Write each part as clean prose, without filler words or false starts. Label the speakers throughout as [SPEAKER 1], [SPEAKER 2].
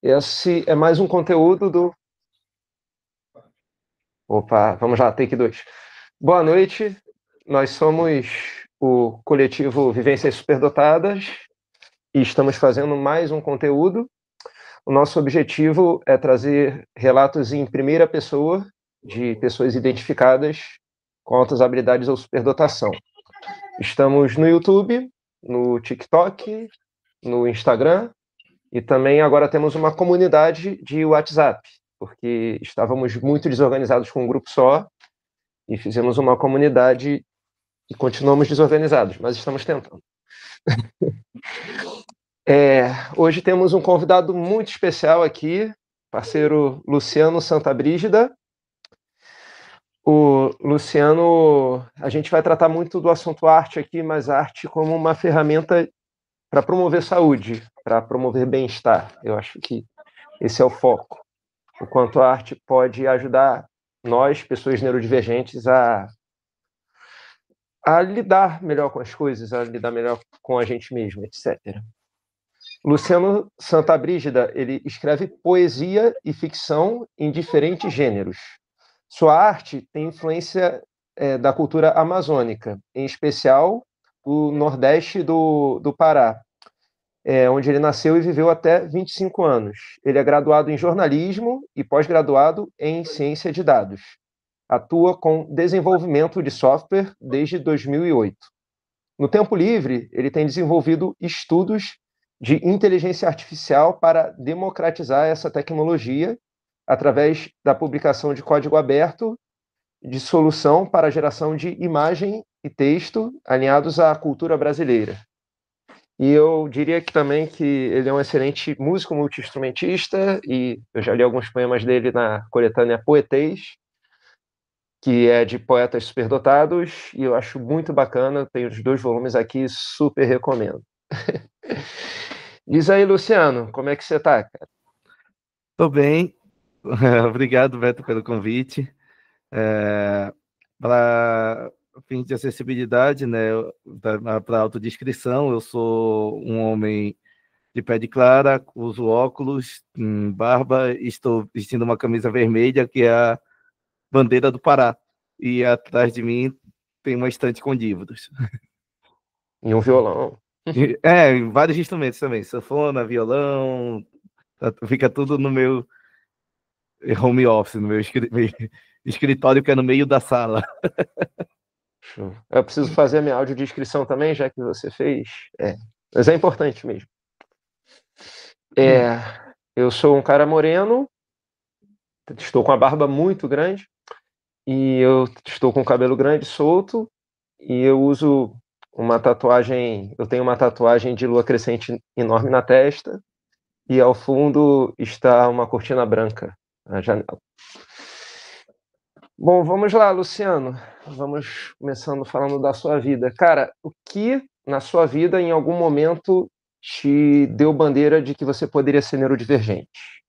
[SPEAKER 1] Esse é mais um conteúdo do... Opa, vamos lá, take 2. Boa noite, nós somos o coletivo Vivências Superdotadas e estamos fazendo mais um conteúdo. O nosso objetivo é trazer relatos em primeira pessoa de pessoas identificadas com altas habilidades ou superdotação. Estamos no YouTube, no TikTok, no Instagram e também agora temos uma comunidade de WhatsApp, porque estávamos muito desorganizados com um grupo só e fizemos uma comunidade e continuamos desorganizados, mas estamos tentando. Hoje temos um convidado muito especial aqui, parceiro Luciano Santabrígida. O Luciano, a gente vai tratar muito do assunto arte aqui, mas arte como uma ferramenta para promover saúde, para promover bem-estar. Eu acho que esse é o foco. O quanto a arte pode ajudar nós, pessoas neurodivergentes, a lidar melhor com as coisas, a lidar melhor com a gente mesmo, etc. Luciano Santabrígida, ele escreve poesia e ficção em diferentes gêneros. Sua arte tem influência da cultura amazônica, em especial do Nordeste do Pará, onde ele nasceu e viveu até 25 anos. Ele é graduado em jornalismo e pós-graduado em ciência de dados. Atua com desenvolvimento de software desde 2008. No tempo livre, ele tem desenvolvido estudos de inteligência artificial para democratizar essa tecnologia através da publicação de código aberto de solução para a geração de imagem e texto alinhados à cultura brasileira. E eu diria que também que ele é um excelente músico multi-instrumentista, e eu já li alguns poemas dele na coletânea Poetês, que é de poetas superdotados, e eu acho muito bacana, tenho os 2 volumes aqui, super recomendo. Diz aí, Luciano, como é que você está, cara?
[SPEAKER 2] Tô bem, obrigado, Beto, pelo convite. Para fins de acessibilidade, né, para autodescrição, eu sou um homem de pele clara, uso óculos, barba, e estou vestindo uma camisa vermelha, que é a bandeira do Pará. E atrás de mim tem uma estante com livros.
[SPEAKER 1] E um violão.
[SPEAKER 2] Vários instrumentos também, sanfona, violão, fica tudo no meu home office, no meu escritório, que é no meio da sala.
[SPEAKER 1] Eu preciso fazer a minha audiodescrição também, já que você fez. Mas é importante mesmo. Eu sou um cara moreno, estou com a barba muito grande, e eu estou com o cabelo grande, solto, e eu uso uma tatuagem, eu tenho uma tatuagem de lua crescente enorme na testa, e ao fundo está uma cortina branca na janela. Bom, vamos lá, Luciano. Vamos começando falando da sua vida. Cara, o que na sua vida, em algum momento, te deu bandeira de que você poderia ser neurodivergente?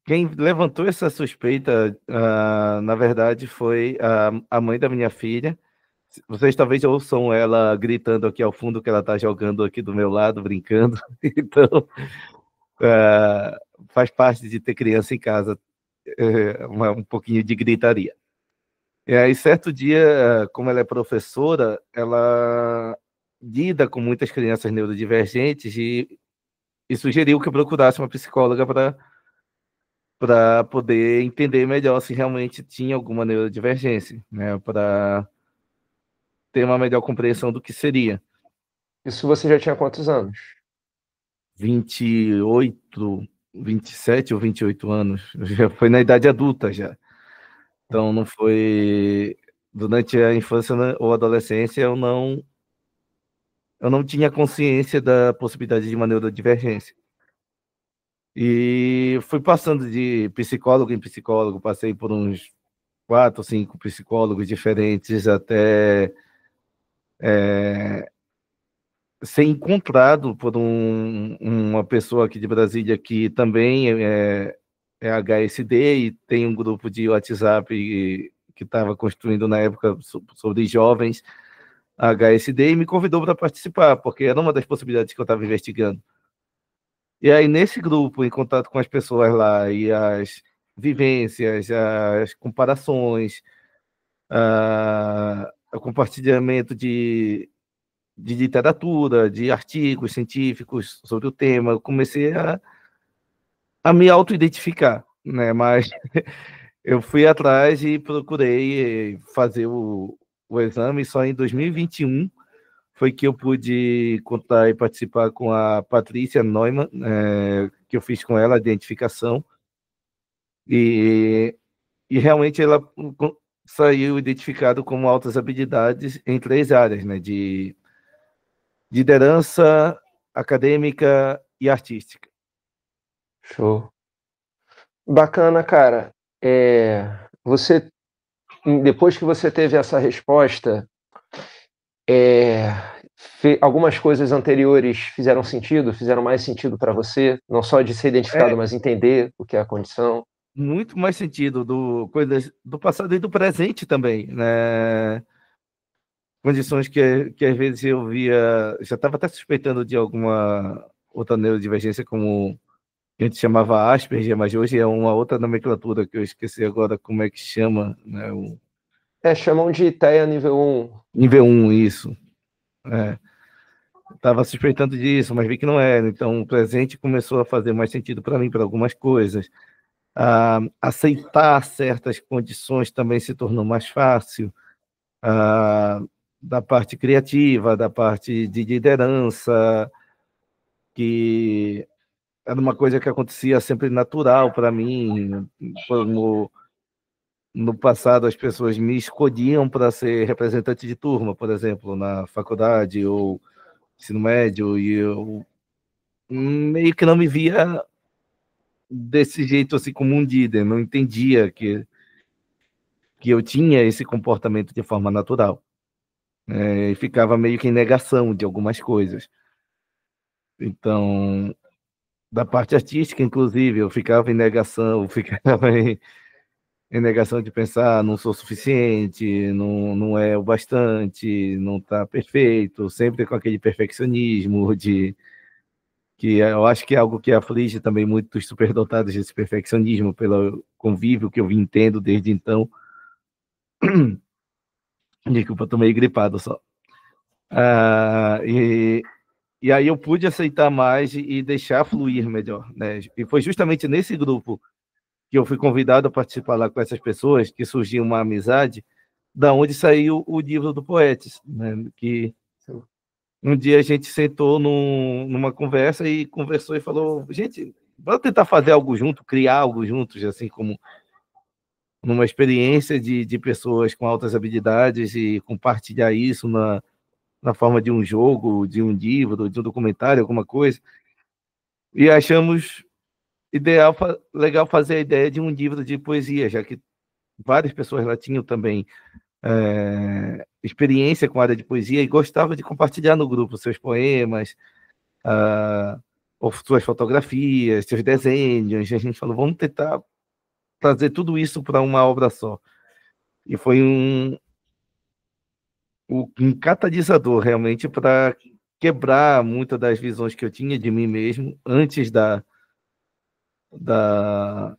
[SPEAKER 2] Quem levantou essa suspeita, na verdade, foi a mãe da minha filha. Vocês talvez ouçam ela gritando aqui ao fundo, que ela está jogando aqui do meu lado, brincando. Então, faz parte de ter criança em casa, um pouquinho de gritaria. E aí, certo dia, como ela é professora, ela lida com muitas crianças neurodivergentes e sugeriu que eu procurasse uma psicóloga para poder entender melhor se realmente tinha alguma neurodivergência, né, para ter uma melhor compreensão do que seria.
[SPEAKER 1] Isso você já tinha quantos anos?
[SPEAKER 2] 28, 27 ou 28 anos. Já foi na idade adulta já. Então não foi durante a infância ou adolescência, eu não tinha consciência da possibilidade de uma neurodivergência. E fui passando de psicólogo em psicólogo, passei por uns 4 ou 5 psicólogos diferentes até ser encontrado por uma pessoa aqui de Brasília que também é HSD e tem um grupo de WhatsApp que estava construindo na época sobre jovens, a HSD e me convidou para participar, porque era uma das possibilidades que eu estava investigando. E aí, nesse grupo, em contato com as pessoas lá, e as vivências, as comparações, o compartilhamento de literatura, de artigos científicos sobre o tema, eu comecei a me auto-identificar, né? Mas eu fui atrás e procurei fazer o exame só em 2021 foi que eu pude contar e participar com a Patrícia Neumann, que eu fiz com ela a identificação, e, e realmente ela saiu identificado como altas habilidades em 3 áreas, né, de liderança, acadêmica e artística.
[SPEAKER 1] Show. Bacana, cara. Você, depois que você teve essa resposta, algumas coisas anteriores fizeram sentido, fizeram mais sentido para você, não só de ser identificado, mas entender o que é a condição.
[SPEAKER 2] Muito mais sentido coisas do passado e do presente também, né? Condições que às vezes eu via, já estava até suspeitando de alguma outra neurodivergência, como a gente chamava Asperger, mas hoje é uma outra nomenclatura que eu esqueci agora como é que chama, né?
[SPEAKER 1] Chamam de TEA nível 1.
[SPEAKER 2] Nível 1, isso. Estava suspeitando disso, mas vi que não era. Então, o presente começou a fazer mais sentido para mim, para algumas coisas. Aceitar certas condições também se tornou mais fácil. Da parte criativa, da parte de liderança, que era uma coisa que acontecia sempre natural para mim. No passado, as pessoas me escolhiam para ser representante de turma, por exemplo, na faculdade ou ensino médio, e eu meio que não me via desse jeito, assim, como um líder, não entendia que eu tinha esse comportamento de forma natural. E ficava meio que em negação de algumas coisas. Então, da parte artística, inclusive, eu ficava em negação, ficava em negação de pensar, não sou suficiente, não é o bastante, não está perfeito, sempre com aquele perfeccionismo que eu acho que é algo que aflige também muitos superdotados desse perfeccionismo, pelo convívio que eu vim tendo desde então. Desculpa, tô meio gripado só. E aí eu pude aceitar mais e deixar fluir melhor, né? E foi justamente nesse grupo que eu fui convidado a participar lá com essas pessoas, que surgiu uma amizade, da onde saiu o livro do Poetes, né? Que um dia a gente sentou numa conversa e conversou e falou, gente, vamos tentar fazer algo junto, criar algo juntos, assim como numa experiência de pessoas com altas habilidades e compartilhar isso na forma de um jogo, de um livro, de um documentário, alguma coisa. E achamos legal fazer a ideia de um livro de poesia, já que várias pessoas lá tinham também experiência com a área de poesia e gostavam de compartilhar no grupo seus poemas, ou suas fotografias, seus desenhos. E a gente falou, vamos tentar trazer tudo isso para uma obra só. E foi um catalisador, realmente, para quebrar muitas das visões que eu tinha de mim mesmo antes da, da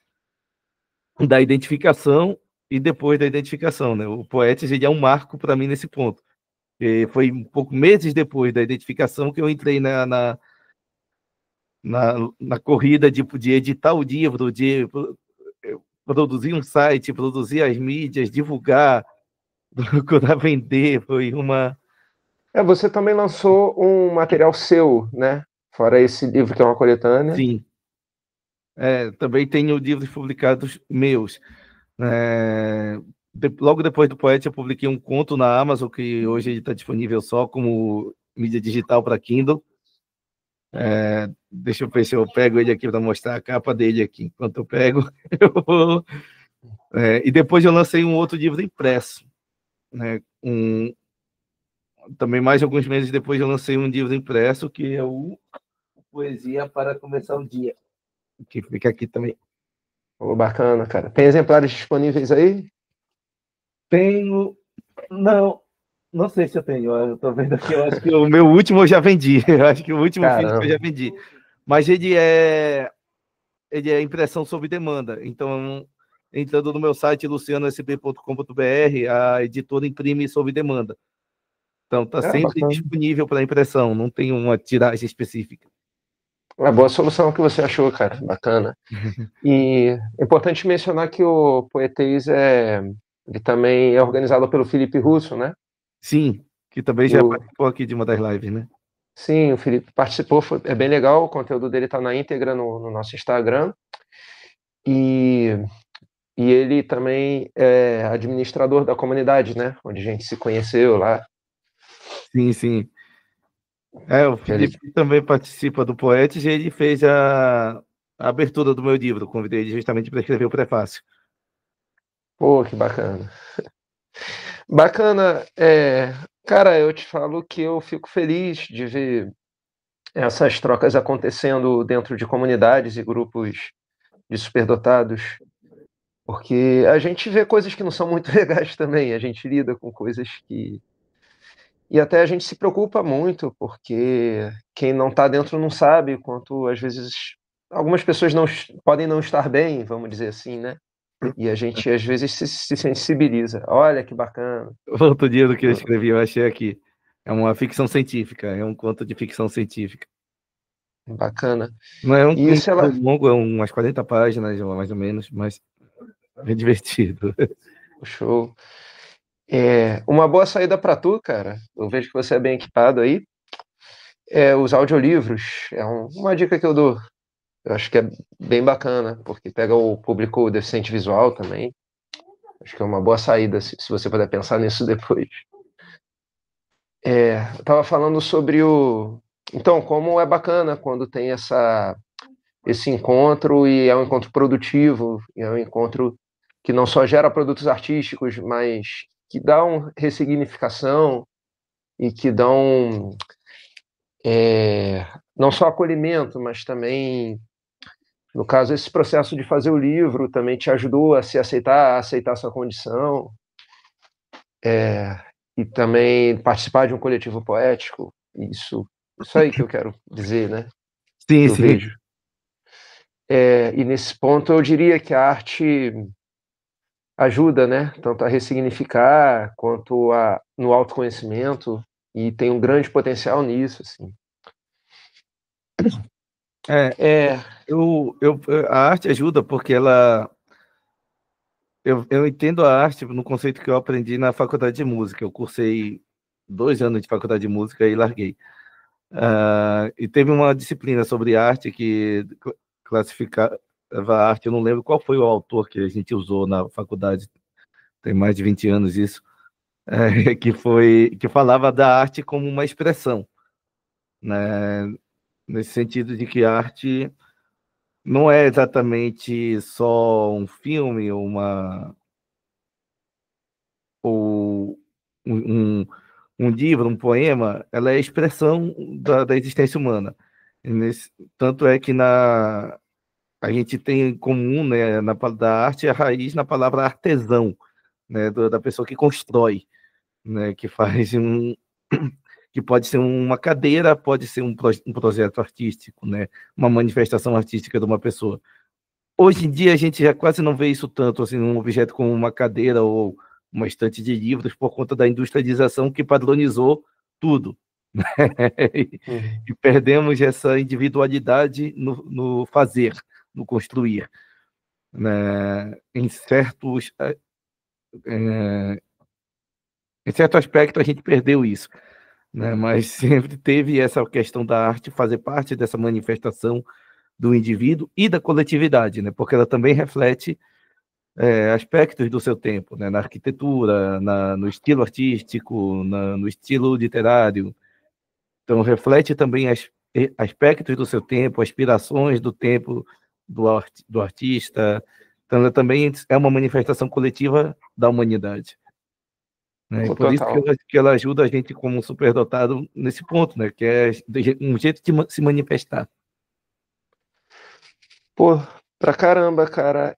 [SPEAKER 2] identificação e depois da identificação, né? O Poetes, ele é um marco para mim nesse ponto. E foi um pouco meses depois da identificação que eu entrei na corrida de editar o livro, de produzir um site, produzir as mídias, divulgar, procurar vender. Foi uma...
[SPEAKER 1] Você também lançou um material seu, né? Fora esse livro que é uma coletânea.
[SPEAKER 2] Sim. Também tenho livros publicados meus. Logo depois do Poeta, eu publiquei um conto na Amazon, que hoje está disponível só como mídia digital para Kindle. Deixa eu ver se eu pego ele aqui para mostrar a capa dele aqui. Enquanto eu pego, eu vou... e depois eu lancei um outro livro impresso. Né? Também mais de alguns meses depois eu lancei um livro impresso, que é o Poesia para Começar o Dia, que fica aqui também.
[SPEAKER 1] Bacana, cara. Tem exemplares disponíveis aí?
[SPEAKER 2] Tenho... Não, Não sei se eu tenho, eu tô vendo aqui, eu acho que o meu último eu já vendi, eu acho que o último físico eu já vendi. Mas ele é impressão sob demanda, então, entrando no meu site lucianosb.com.br, a editora imprime sob demanda. Então, está sempre
[SPEAKER 1] Bacana.
[SPEAKER 2] disponível para impressão, não tem uma tiragem específica.
[SPEAKER 1] Uma boa solução que você achou, cara. Bacana. E é importante mencionar que o Poetês ele também é organizado pelo Felipe Russo, né?
[SPEAKER 2] Sim, que também
[SPEAKER 1] E
[SPEAKER 2] já participou aqui de uma das lives, né?
[SPEAKER 1] sim, o Felipe participou, é bem legal, o conteúdo dele está na íntegra no nosso Instagram. E, e ele também é administrador da comunidade, né? Onde a gente se conheceu lá.
[SPEAKER 2] Sim, sim. O Felipe também participa do Poetes e ele fez a abertura do meu livro. Convidei ele justamente para escrever o prefácio.
[SPEAKER 1] Pô, que bacana. Bacana. Cara, eu te falo que eu fico feliz de ver essas trocas acontecendo dentro de comunidades e grupos de superdotados, porque a gente vê coisas que não são muito legais também, a gente lida com coisas que. E até a gente se preocupa muito, porque quem não está dentro não sabe quanto, às vezes, algumas pessoas podem não estar bem, vamos dizer assim, né? E a gente, às vezes, se sensibiliza. Olha que bacana.
[SPEAKER 2] Outro dia do que eu escrevi, eu achei aqui. É uma ficção científica, é um conto de ficção científica.
[SPEAKER 1] Bacana.
[SPEAKER 2] Não é um
[SPEAKER 1] E isso ela.
[SPEAKER 2] longo, é umas 40 páginas, mais ou menos, mas é divertido.
[SPEAKER 1] Show. Uma boa saída para tu, cara. Eu vejo que você é bem equipado aí. Os audiolivros. Uma dica que eu dou. Eu acho que é bem bacana, porque pega o público deficiente visual também. Acho que é uma boa saída, se você puder pensar nisso depois. Eu estava falando sobre o. Então, como é bacana quando tem esse encontro e é um encontro produtivo, e é um encontro que não só gera produtos artísticos, mas que dão ressignificação e que dão não só acolhimento, mas também, no caso, esse processo de fazer o livro também te ajudou a se aceitar, a aceitar sua condição, e também participar de um coletivo poético. Isso aí que eu quero dizer, né?
[SPEAKER 2] Sim,
[SPEAKER 1] Que eu
[SPEAKER 2] sim.
[SPEAKER 1] vejo. E nesse ponto eu diria que a arte ajuda, né? Tanto a ressignificar quanto no autoconhecimento, e tem um grande potencial nisso, assim.
[SPEAKER 2] A arte ajuda porque eu entendo a arte no conceito que eu aprendi na faculdade de música. Eu cursei 2 anos de faculdade de música e larguei. E teve uma disciplina sobre arte que classificava a arte. Eu não lembro qual foi o autor que a gente usou na faculdade, tem mais de 20 anos isso, que falava da arte como uma expressão, né? Nesse sentido de que a arte não é exatamente só um filme, ou um livro, um poema, ela é a expressão da existência humana. Tanto é que a gente tem em comum, né, da arte, a raiz na palavra artesão, né, da pessoa que constrói, né, que faz que pode ser uma cadeira, pode ser um projeto artístico, né, uma manifestação artística de uma pessoa. Hoje em dia a gente já quase não vê isso tanto, assim, um objeto como uma cadeira ou uma estante de livros, por conta da industrialização que padronizou tudo. Né? E perdemos essa individualidade no fazer, no construir. Né? Em certo aspecto, a gente perdeu isso. Né? Mas sempre teve essa questão da arte fazer parte dessa manifestação do indivíduo e da coletividade, né? Porque ela também reflete aspectos do seu tempo, né? Na arquitetura, no estilo artístico, no estilo literário. Então, reflete também aspectos do seu tempo, aspirações do tempo do artista. Então, ela também é uma manifestação coletiva da humanidade. Né? E por isso que ela ajuda a gente como superdotado nesse ponto, né? Que é um jeito de se manifestar.
[SPEAKER 1] Pô, pra caramba, cara.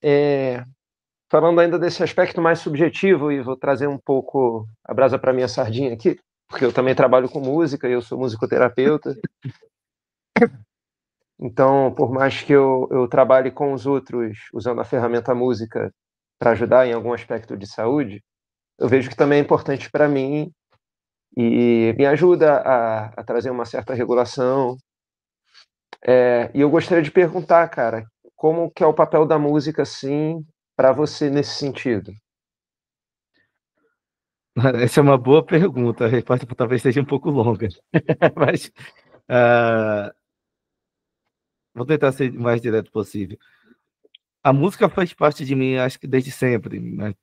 [SPEAKER 1] falando ainda desse aspecto mais subjetivo, e vou trazer um pouco a brasa para minha sardinha aqui, porque eu também trabalho com música e eu sou musicoterapeuta. Então, por mais que eu trabalhe com os outros usando a ferramenta música para ajudar em algum aspecto de saúde, eu vejo que também é importante para mim e me ajuda a trazer uma certa regulação. E eu gostaria de perguntar, cara, como que é o papel da música, assim, para você nesse sentido?
[SPEAKER 2] Essa é uma boa pergunta, a resposta talvez seja um pouco longa, mas vou tentar ser o mais direto possível. A música faz parte de mim, acho que desde sempre, né?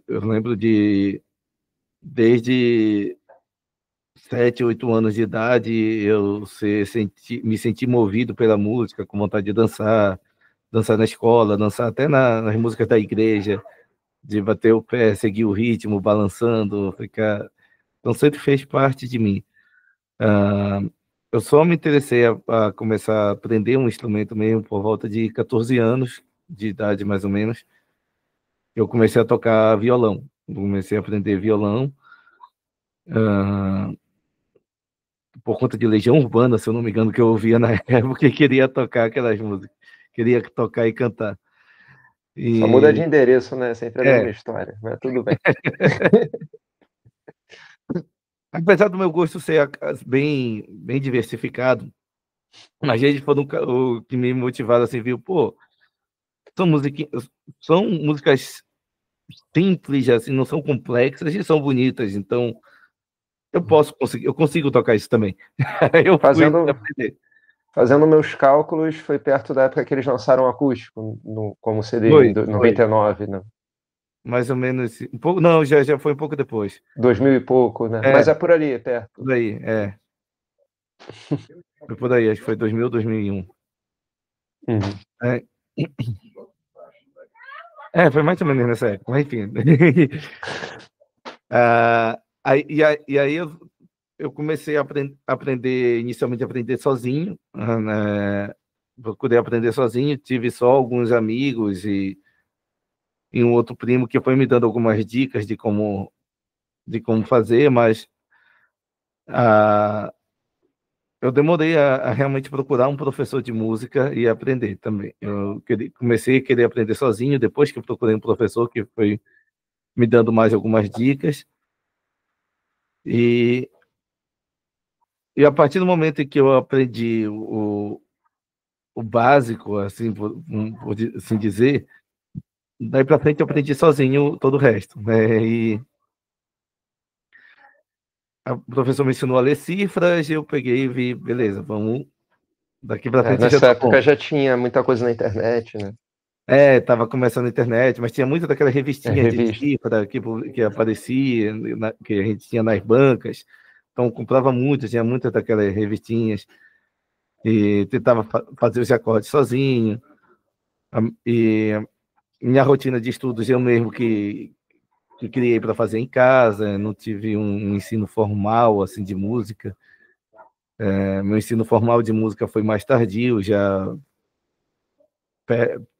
[SPEAKER 2] Eu lembro desde 7, 8 anos de idade, me senti movido pela música, com vontade de dançar na escola, dançar até nas músicas da igreja, de bater o pé, seguir o ritmo, balançando, ficar... Então sempre fez parte de mim. Eu só me interessei a começar a aprender um instrumento mesmo por volta de 14 anos de idade, mais ou menos. Eu comecei a tocar violão. Comecei a aprender violão por conta de Legião Urbana, se eu não me engano, que eu ouvia na época, e queria tocar aquelas músicas. Queria tocar e cantar.
[SPEAKER 1] Só muda de endereço, né? Sempre a mesma história, mas tudo bem.
[SPEAKER 2] Apesar do meu gosto ser bem diversificado, a gente foi o que me motivaram assim, viu? Pô, são músicas simples, assim, não são complexas e são bonitas, então eu consigo tocar isso também. Eu fui aprender.
[SPEAKER 1] Fazendo meus cálculos, foi perto da época que eles lançaram o acústico, como CD, em 99, né?
[SPEAKER 2] Mais ou menos, um pouco, não, já foi um pouco depois.
[SPEAKER 1] 2000 e pouco, né? Mas é por ali, perto.
[SPEAKER 2] Por aí, Foi por aí, acho que foi 2000, 2001. Foi mais ou menos nessa época, mas enfim. Aí eu comecei a aprender, inicialmente a aprender sozinho, né? Procurei aprender sozinho, tive só alguns amigos e um outro primo que foi me dando algumas dicas de como fazer, mas eu demorei a realmente procurar um professor de música e aprender também. Eu comecei a querer aprender sozinho, depois que eu procurei um professor que foi me dando mais algumas dicas. E a partir do momento em que eu aprendi o básico, assim, por assim dizer, daí para frente eu aprendi sozinho todo o resto, né? E o professor me ensinou a ler cifras, eu peguei e vi, beleza, vamos daqui para frente.
[SPEAKER 1] Nessa época já tinha muita coisa na internet, né?
[SPEAKER 2] Tava começando a internet, mas tinha muita daquela revistinha de cifra que aparecia, que a gente tinha nas bancas, então comprava muito, tinha muitas daquelas revistinhas, e tentava fazer os acordes sozinho, e minha rotina de estudos eu mesmo que criei para fazer em casa, não tive um ensino formal assim de música. Meu ensino formal de música foi mais tardio, já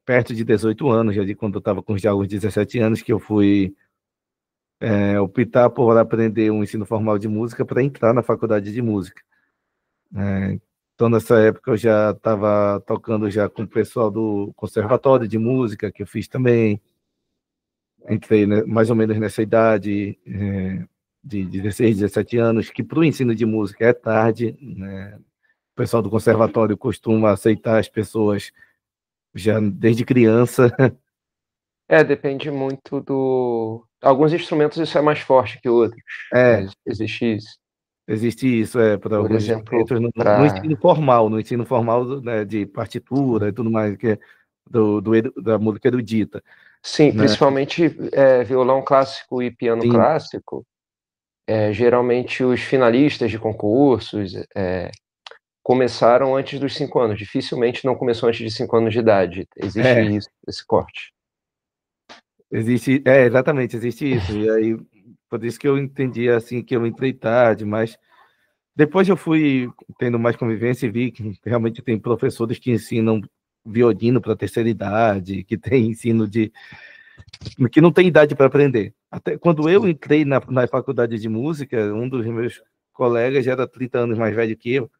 [SPEAKER 2] perto de 18 anos, já de quando eu estava com já uns 17 anos, que eu fui optar por aprender um ensino formal de música para entrar na faculdade de música. Então, nessa época, eu já estava tocando já com o pessoal do conservatório de música, que eu fiz também. Entrei, né, mais ou menos nessa idade, de 16, 17 anos, que para o ensino de música é tarde, né? O pessoal do conservatório costuma aceitar as pessoas já desde criança.
[SPEAKER 1] Depende muito do... Alguns instrumentos isso é mais forte que outros, mas existe isso.
[SPEAKER 2] Existe isso, para
[SPEAKER 1] Por
[SPEAKER 2] alguns
[SPEAKER 1] exemplo,
[SPEAKER 2] instrumentos no ensino formal, né, de partitura e tudo mais, que é da música erudita.
[SPEAKER 1] Sim,
[SPEAKER 2] né?
[SPEAKER 1] principalmente violão clássico e piano
[SPEAKER 2] Sim.
[SPEAKER 1] clássico, geralmente os finalistas de concursos começaram antes dos 5 anos, dificilmente não começou antes de 5 anos de idade. Existe isso, esse corte.
[SPEAKER 2] Existe, exatamente, existe isso. E aí, por isso que eu entendi assim que eu entrei tarde, mas depois eu fui tendo mais convivência e vi que realmente tem professores que ensinam violino para terceira idade, que tem ensino de que não tem idade para aprender. Até quando eu entrei na faculdade de música, um dos meus colegas já era 30 anos mais velho que eu,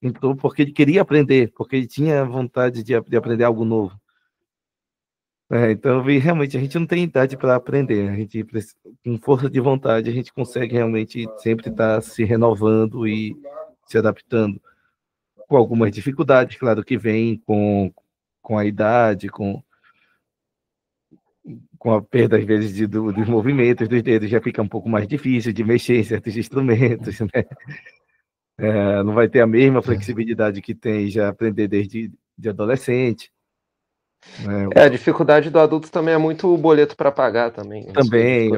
[SPEAKER 2] entrou porque ele queria aprender, porque ele tinha vontade de aprender algo novo. Então, eu vi, realmente, a gente não tem idade para aprender. A gente, com força de vontade, a gente consegue realmente sempre estar se renovando e se adaptando. Com algumas dificuldades, claro, que vem com a idade, com a perda, às vezes, dos movimentos dos dedos, já fica um pouco mais difícil de mexer em certos instrumentos, né? Não vai ter a mesma flexibilidade que tem já aprender desde de adolescente.
[SPEAKER 1] A dificuldade do adulto também é muito o boleto para pagar também.
[SPEAKER 2] Também,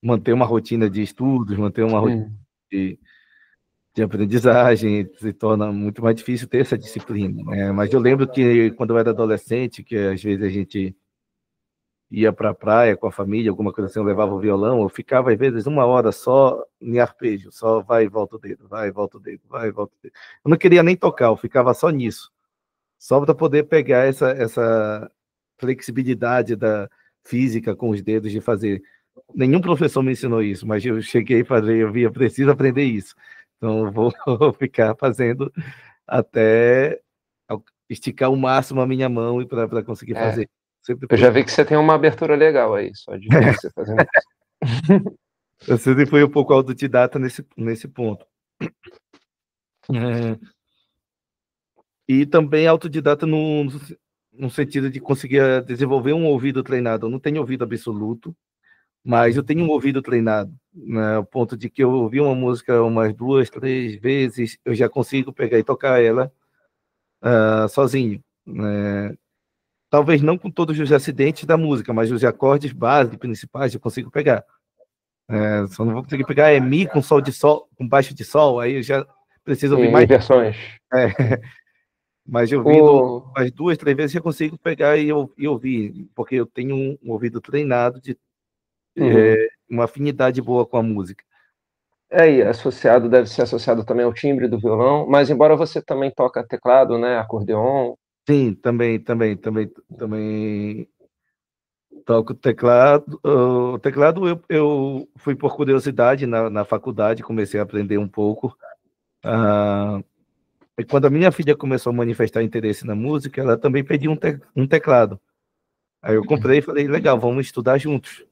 [SPEAKER 2] manter uma rotina de estudos, manter uma rotina de aprendizagem, se torna muito mais difícil ter essa disciplina, né? Mas eu lembro que quando eu era adolescente, que às vezes a gente ia para a praia com a família, alguma coisa assim, eu levava o violão, eu ficava às vezes 1 hora só em arpejo, só vai e volta o dedo, vai e volta o dedo, vai e volta o dedo. Eu não queria nem tocar, eu ficava só nisso, só para poder pegar essa flexibilidade da física com os dedos de fazer. Nenhum professor me ensinou isso, mas eu cheguei a fazer, eu vi, eu preciso aprender isso. Então, eu vou ficar fazendo até esticar o máximo a minha mão e para conseguir fazer.
[SPEAKER 1] Eu já vi que você tem uma abertura legal aí, só de você fazendo isso.
[SPEAKER 2] Eu sempre fui um pouco autodidata nesse ponto. E também autodidata no sentido de conseguir desenvolver um ouvido treinado. Eu não tenho ouvido absoluto, mas eu tenho um ouvido treinado, né, ao ponto de que eu ouvi uma música umas 2, 3 vezes, eu já consigo pegar e tocar ela sozinho, né? Talvez não com todos os acidentes da música, mas os acordes básicos, principais, eu consigo pegar. Só não vou conseguir pegar Mi com sol de sol, com baixo de sol, aí eu já preciso ouvir mais
[SPEAKER 1] versões.
[SPEAKER 2] Mas eu ouvindo umas 2, 3 vezes, eu consigo pegar e ouvir, porque eu tenho um ouvido treinado de uma afinidade boa com a música.
[SPEAKER 1] E deve ser associado também ao timbre do violão, mas embora você também toca teclado, né, acordeon.
[SPEAKER 2] Sim, também toco teclado. O teclado eu fui por curiosidade na faculdade, comecei a aprender um pouco. E quando a minha filha começou a manifestar interesse na música, ela também pediu um teclado. Aí eu comprei e falei, legal, vamos estudar juntos.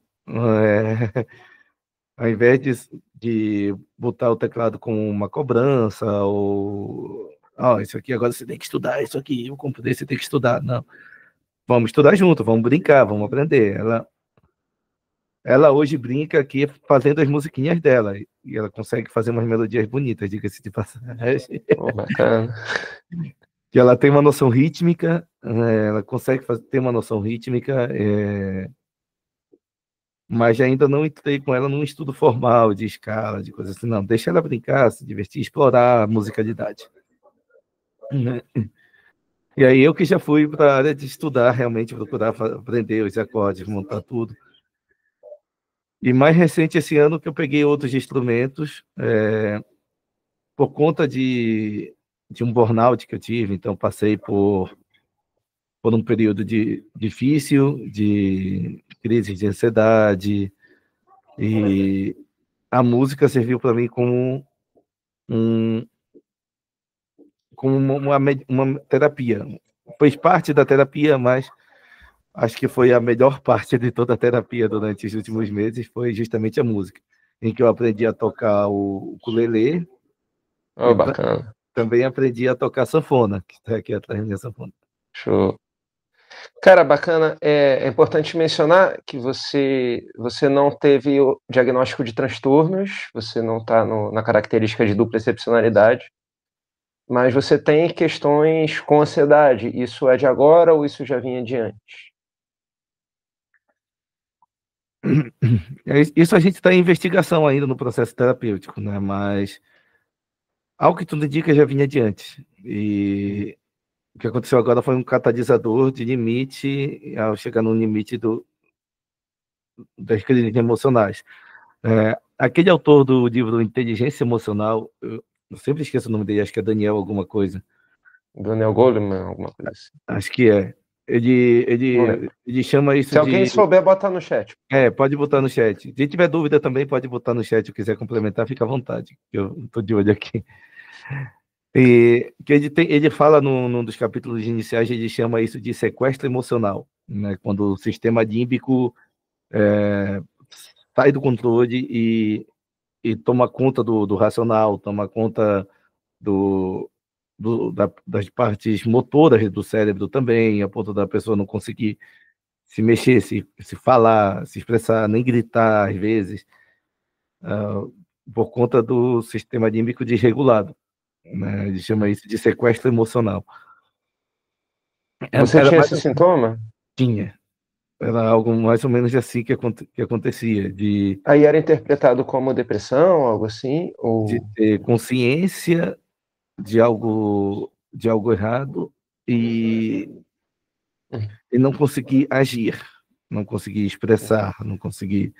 [SPEAKER 2] Ao invés de botar o teclado com uma cobrança, ou isso aqui agora você tem que estudar, isso aqui eu comprei, você tem que estudar. Não. Vamos estudar junto, vamos brincar, vamos aprender. Ela hoje brinca aqui fazendo as musiquinhas dela, e ela consegue fazer umas melodias bonitas, diga-se de passagem.
[SPEAKER 1] Bacana.
[SPEAKER 2] Que ela tem uma noção rítmica, ela consegue ter uma noção rítmica, mas ainda não entrei com ela num estudo formal de escala, de coisa assim, não. Deixa ela brincar, se divertir, explorar a musicalidade. E aí eu que já fui para a área de estudar, realmente, procurar aprender os acordes, montar tudo. E mais recente, esse ano, que eu peguei outros instrumentos, por conta de um burnout que eu tive, então passei por um período difícil, de crise de ansiedade, e a música serviu para mim como uma terapia. Fez parte da terapia, mas acho que foi a melhor parte de toda a terapia durante os últimos meses, foi justamente a música, em que eu aprendi a tocar o ukulele.
[SPEAKER 1] Bacana.
[SPEAKER 2] Também aprendi a tocar sanfona, que está aqui atrás da minha sanfona.
[SPEAKER 1] Show. Cara, bacana. É importante mencionar que você não teve o diagnóstico de transtornos, você não está na característica de dupla excepcionalidade, mas você tem questões com ansiedade. Isso é de agora ou isso já vinha de antes?
[SPEAKER 2] Isso a gente está em investigação ainda no processo terapêutico, né? Mas ao que tudo indica já vinha de antes. E o que aconteceu agora foi um catalisador de limite, ao chegar no limite das crises emocionais. Aquele autor do livro Inteligência Emocional, eu sempre esqueço o nome dele, acho que é Daniel alguma coisa.
[SPEAKER 1] Daniel Goleman, alguma coisa assim.
[SPEAKER 2] Acho que é.
[SPEAKER 1] Não lembro.
[SPEAKER 2] Ele chama isso
[SPEAKER 1] Se alguém
[SPEAKER 2] de...
[SPEAKER 1] souber, bota no chat.
[SPEAKER 2] pode botar no chat. Se tiver dúvida também, pode botar no chat. Se quiser complementar, fica à vontade. Eu estou de olho aqui. E que ele fala num dos capítulos iniciais, ele chama isso de sequestro emocional, né? Quando o sistema límbico sai do controle e toma conta do racional, toma conta das partes motoras do cérebro também, a ponto da pessoa não conseguir se mexer, se falar, se expressar, nem gritar às vezes, por conta do sistema límbico desregulado, né? Ele chama isso de sequestro emocional.
[SPEAKER 1] Você
[SPEAKER 2] Era
[SPEAKER 1] tinha
[SPEAKER 2] mais
[SPEAKER 1] esse sintoma?
[SPEAKER 2] tinha. Era algo mais ou menos assim que acontecia,
[SPEAKER 1] Aí era interpretado como depressão, algo assim?
[SPEAKER 2] de
[SPEAKER 1] Ou...
[SPEAKER 2] ter consciência de algo errado e não conseguir agir, não conseguir expressar, não conseguir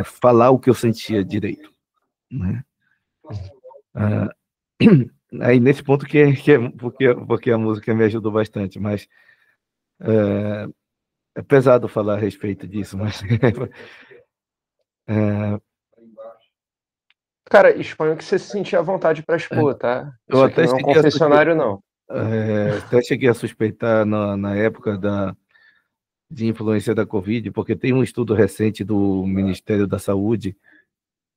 [SPEAKER 2] falar o que eu sentia direito, né? Aí nesse ponto porque a música me ajudou bastante, mas é pesado falar a respeito disso, mas
[SPEAKER 1] Cara, exponho que você se sentia à vontade para expor, tá?
[SPEAKER 2] eu
[SPEAKER 1] Isso aqui
[SPEAKER 2] até
[SPEAKER 1] não é um
[SPEAKER 2] cheguei a
[SPEAKER 1] confessionário, não.
[SPEAKER 2] suspeitar na época de influência da Covid, porque tem um estudo recente do Ministério da Saúde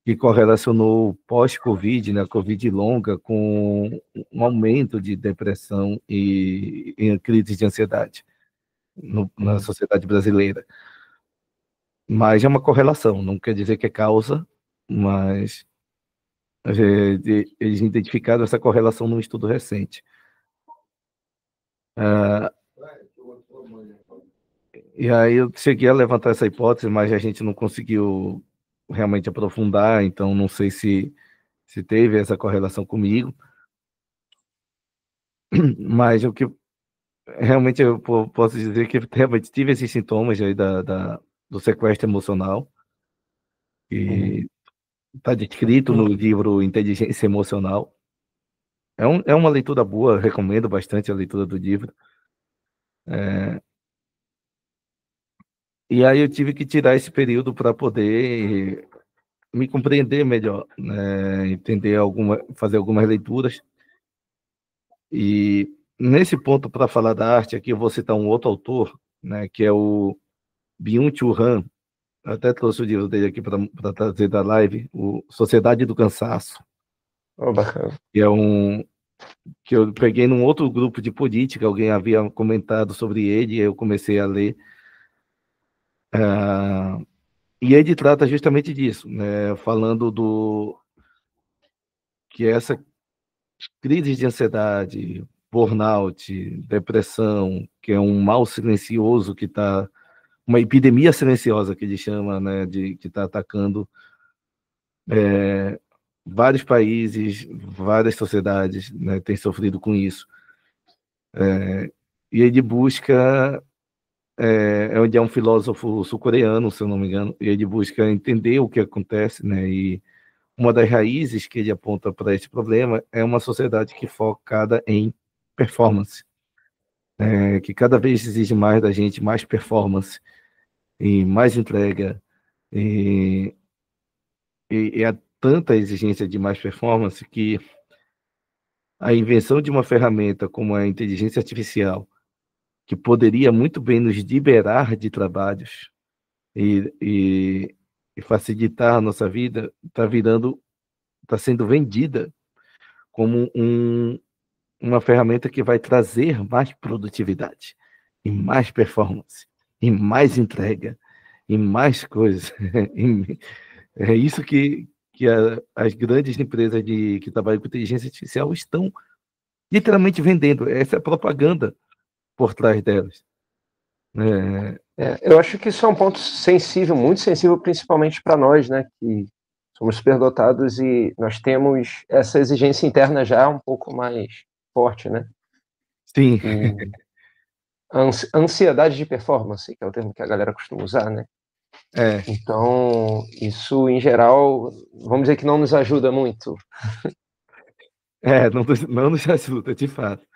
[SPEAKER 2] que correlacionou pós-Covid, né, Covid longa, com um aumento de depressão e crise de ansiedade na sociedade brasileira. Mas é uma correlação, não quer dizer que é causa, mas eles identificaram essa correlação num estudo recente. E aí eu cheguei a levantar essa hipótese, mas a gente não conseguiu realmente aprofundar, então não sei se teve essa correlação comigo. Mas o que realmente eu posso dizer que realmente tive esses sintomas aí do sequestro emocional, que está descrito no livro Inteligência Emocional. É uma leitura boa, recomendo bastante a leitura do livro. E aí eu tive que tirar esse período para poder me compreender melhor, né? Fazer algumas leituras. E nesse ponto, para falar da arte, aqui eu vou citar um outro autor, né, que é o Byung-Chul Han. Eu até trouxe o livro dele aqui para trazer da live, o Sociedade do Cansaço,
[SPEAKER 1] Oh, bacana.
[SPEAKER 2] que eu peguei num outro grupo de política, alguém havia comentado sobre ele, e eu comecei a ler. E ele trata justamente disso, né, falando que essa crise de ansiedade, burnout, depressão, que é um mal silencioso que está, uma epidemia silenciosa que ele chama, né, que está atacando vários países, várias sociedades, né, têm sofrido com isso. E ele busca, ele é um filósofo sul-coreano, se eu não me engano, e ele busca entender o que acontece, né, e uma das raízes que ele aponta para esse problema é uma sociedade que focada em performance, que cada vez exige mais da gente, mais performance e mais entrega, e há tanta exigência de mais performance que a invenção de uma ferramenta como a inteligência artificial, que poderia muito bem nos liberar de trabalhos e facilitar a nossa vida, está sendo vendida como uma ferramenta que vai trazer mais produtividade, e mais performance, e mais entrega, e mais coisas. É isso que as grandes empresas que trabalham com inteligência artificial estão literalmente vendendo. Essa é a propaganda por trás delas.
[SPEAKER 1] Eu acho que isso é um ponto sensível, muito sensível, principalmente para nós, né, que somos superdotados e nós temos essa exigência interna já um pouco mais forte, né?
[SPEAKER 2] Sim.
[SPEAKER 1] Ansiedade de performance, que é o termo que a galera costuma usar, né? Então, isso, em geral, vamos dizer que não nos ajuda muito.
[SPEAKER 2] Não nos ajuda, de fato.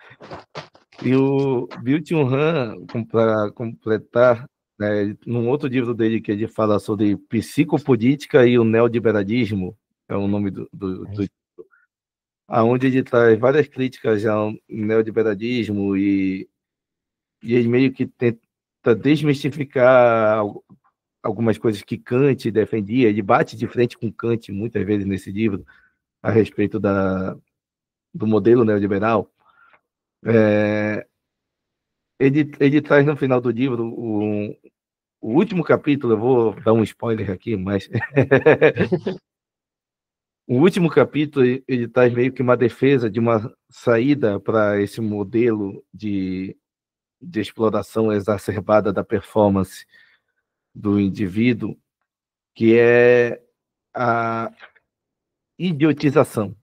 [SPEAKER 2] E o Byung-Chul Han, para completar, né, num outro livro dele que ele fala sobre psicopolítica e o neoliberalismo, é o nome do aonde ele traz várias críticas ao neoliberalismo e ele meio que tenta desmistificar algumas coisas que Kant defendia. Ele bate de frente com Kant muitas vezes nesse livro a respeito do modelo neoliberal. Ele traz no final do livro o último capítulo, eu vou dar um spoiler aqui, mas o último capítulo ele traz meio que uma defesa de uma saída para esse modelo de exploração exacerbada da performance do indivíduo, que é a idiotização.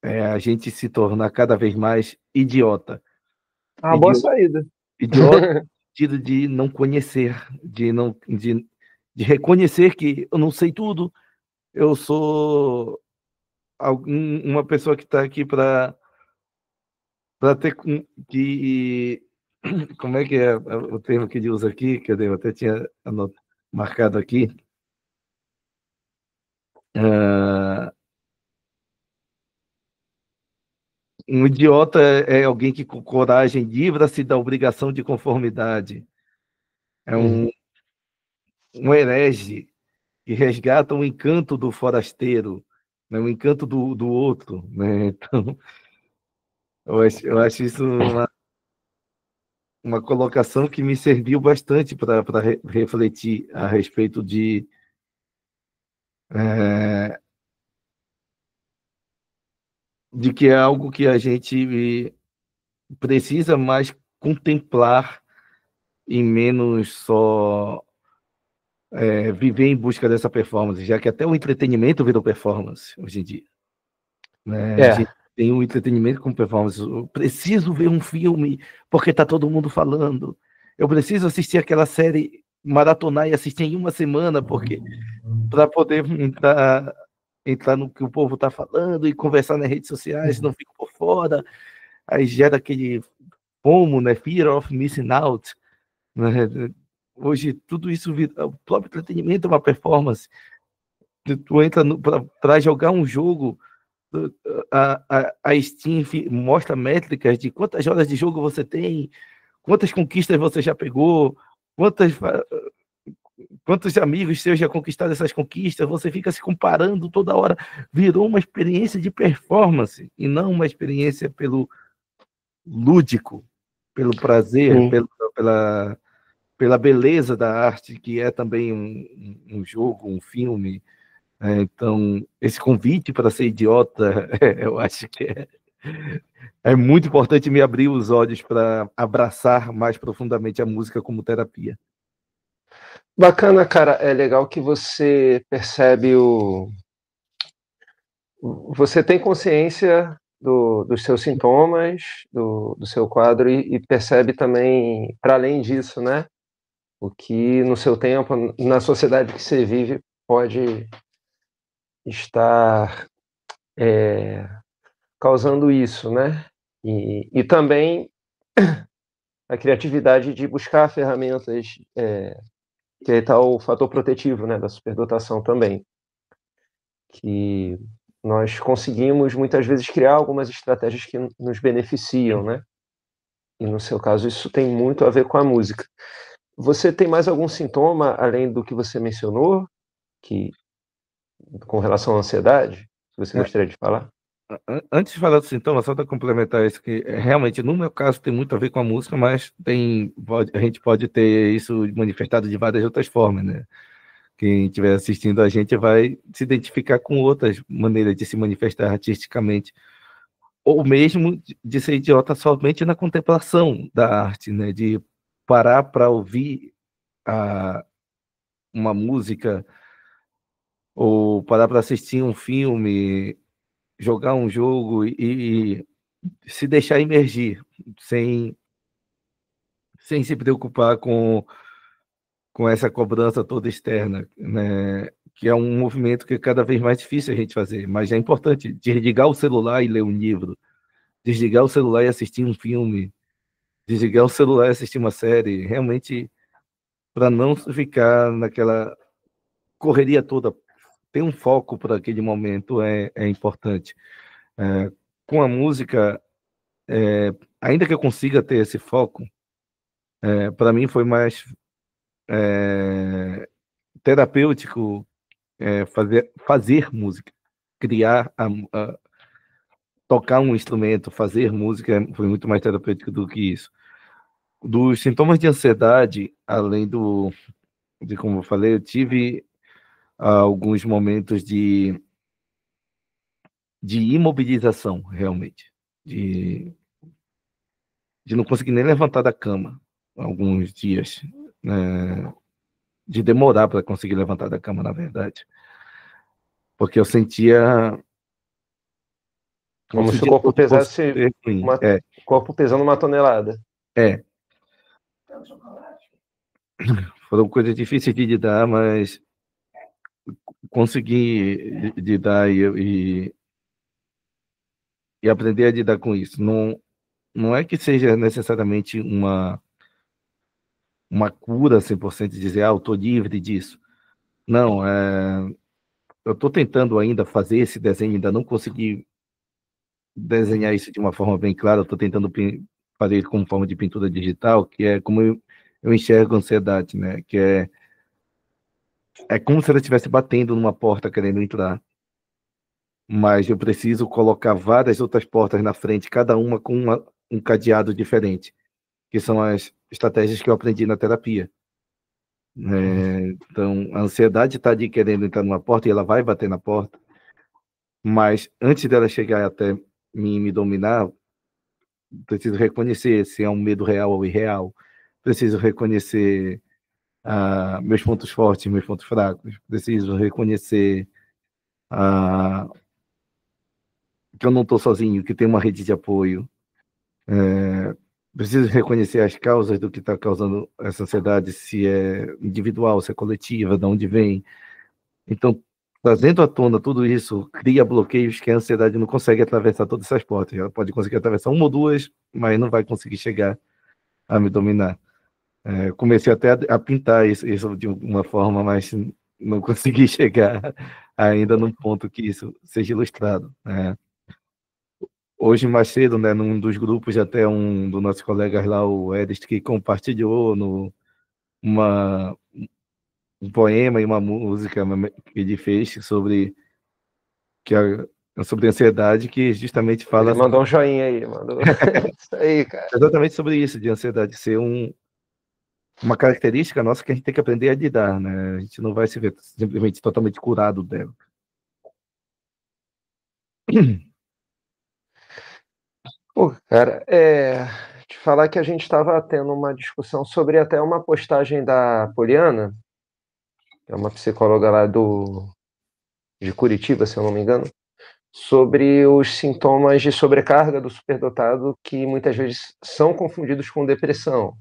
[SPEAKER 2] É a gente se tornar cada vez mais idiota.
[SPEAKER 1] Ah, boa saída.
[SPEAKER 2] Idiota no sentido de não conhecer, de reconhecer que eu não sei tudo, eu sou uma pessoa que está aqui para ter que como é que é o termo que ele usa aqui, que eu até tinha marcado aqui. Um idiota é alguém que com coragem livra-se da obrigação de conformidade. É um herege que resgata o encanto do forasteiro, né? O encanto do outro. Né? Então, eu acho isso uma colocação que me serviu bastante para refletir a respeito de que é algo que a gente precisa mais contemplar e menos só viver em busca dessa performance, já que até o entretenimento virou performance hoje em dia. Né? A gente tem o entretenimento com performance. Eu preciso ver um filme porque está todo mundo falando. Eu preciso assistir aquela série, maratonar e assistir em uma semana, porque para poder entrar no que o povo está falando e conversar nas redes sociais, não fico por fora. Aí gera aquele FOMO, né? Fear of Missing Out. Né? Hoje, tudo isso, o próprio entretenimento é uma performance. Tu entra para jogar um jogo, a Steam mostra métricas de quantas horas de jogo você tem, quantas conquistas você já pegou, quantos amigos seus já conquistaram essas conquistas, você fica se comparando toda hora. Virou uma experiência de performance e não uma experiência pelo lúdico, pelo prazer, pela beleza da arte, que é também um jogo, um filme. Então, esse convite para ser idiota, eu acho que é muito importante me abrir os olhos para abraçar mais profundamente a música como terapia.
[SPEAKER 1] Bacana, cara. É legal que você percebe Você tem consciência dos seus sintomas, do seu quadro e percebe também, para além disso, né? O que no seu tempo, na sociedade que você vive, pode estar causando isso, né? E também a criatividade de buscar ferramentas, que está o fator protetivo, né, da superdotação também, que nós conseguimos muitas vezes criar algumas estratégias que nos beneficiam, né? E no seu caso isso tem muito a ver com a música. Você tem mais algum sintoma além do que você mencionou, que com relação à ansiedade, que você gostaria de falar?
[SPEAKER 2] Antes de falar dos sintomas, só para complementar isso, que realmente, no meu caso, tem muito a ver com a música, mas a gente pode ter isso manifestado de várias outras formas, né? Quem estiver assistindo a gente vai se identificar com outras maneiras de se manifestar artisticamente, ou mesmo de ser idiota somente na contemplação da arte, né? De parar para ouvir uma música, ou parar para assistir um filme, jogar um jogo e se deixar imergir, sem se preocupar com essa cobrança toda externa, né? Que é um movimento que é cada vez mais difícil a gente fazer, mas é importante desligar o celular e ler um livro, desligar o celular e assistir um filme, desligar o celular e assistir uma série, realmente, para não ficar naquela correria toda. Ter um foco para aquele momento é importante. Com a música, ainda que eu consiga ter esse foco, para mim foi mais terapêutico fazer música, criar, tocar um instrumento, fazer música foi muito mais terapêutico do que isso. Dos sintomas de ansiedade, além de como eu falei, eu tive alguns momentos de imobilização, realmente, de não conseguir nem levantar da cama alguns dias, né? De demorar para conseguir levantar da cama, na verdade, porque eu sentia
[SPEAKER 1] Como
[SPEAKER 2] se o
[SPEAKER 1] se o
[SPEAKER 2] dia
[SPEAKER 1] corpo
[SPEAKER 2] todo fosse
[SPEAKER 1] pesasse
[SPEAKER 2] ruim.
[SPEAKER 1] corpo pesando uma tonelada.
[SPEAKER 2] Foram coisas difíceis de lidar, mas consegui lidar e aprender a lidar com isso. Não é que seja necessariamente uma cura 100% de dizer, eu estou livre disso. Não, eu estou tentando ainda fazer esse desenho, ainda não consegui desenhar isso de uma forma bem clara, eu estou tentando fazer isso como forma de pintura digital, que é como eu enxergo a ansiedade, né? Que é como se ela estivesse batendo numa porta querendo entrar, mas eu preciso colocar várias outras portas na frente, cada uma com um cadeado diferente, que são as estratégias que eu aprendi na terapia. Então, a ansiedade está ali querendo entrar numa porta e ela vai bater na porta, mas antes dela chegar até mim me dominar, preciso reconhecer se é um medo real ou irreal, preciso reconhecer meus pontos fortes, meus pontos fracos, preciso reconhecer que eu não estou sozinho, que tem uma rede de apoio, preciso reconhecer as causas do que está causando essa ansiedade, se é individual, se é coletiva, de onde vem. Então, trazendo à tona tudo isso, cria bloqueios que a ansiedade não consegue atravessar todas essas portas. Ela pode conseguir atravessar uma ou duas, mas não vai conseguir chegar a me dominar. Comecei até a pintar isso de uma forma, mas não consegui chegar ainda num ponto que isso seja ilustrado. Hoje, mais cedo, né, num dos grupos, até um dos nossos colegas lá, o Edist, que compartilhou uma, um poema e uma música que ele fez sobre ansiedade, que justamente
[SPEAKER 1] Ele
[SPEAKER 2] fala
[SPEAKER 1] mandou um joinha aí, mandou. Isso aí, cara.
[SPEAKER 2] exatamente sobre isso, de ansiedade ser uma característica nossa que a gente tem que aprender a lidar, né? A gente não vai se ver simplesmente totalmente curado dela.
[SPEAKER 1] Pô, cara, te falar que a gente estava tendo uma discussão sobre até uma postagem da Poliana, que é uma psicóloga lá de Curitiba, se eu não me engano, sobre os sintomas de sobrecarga do superdotado que muitas vezes são confundidos com depressão.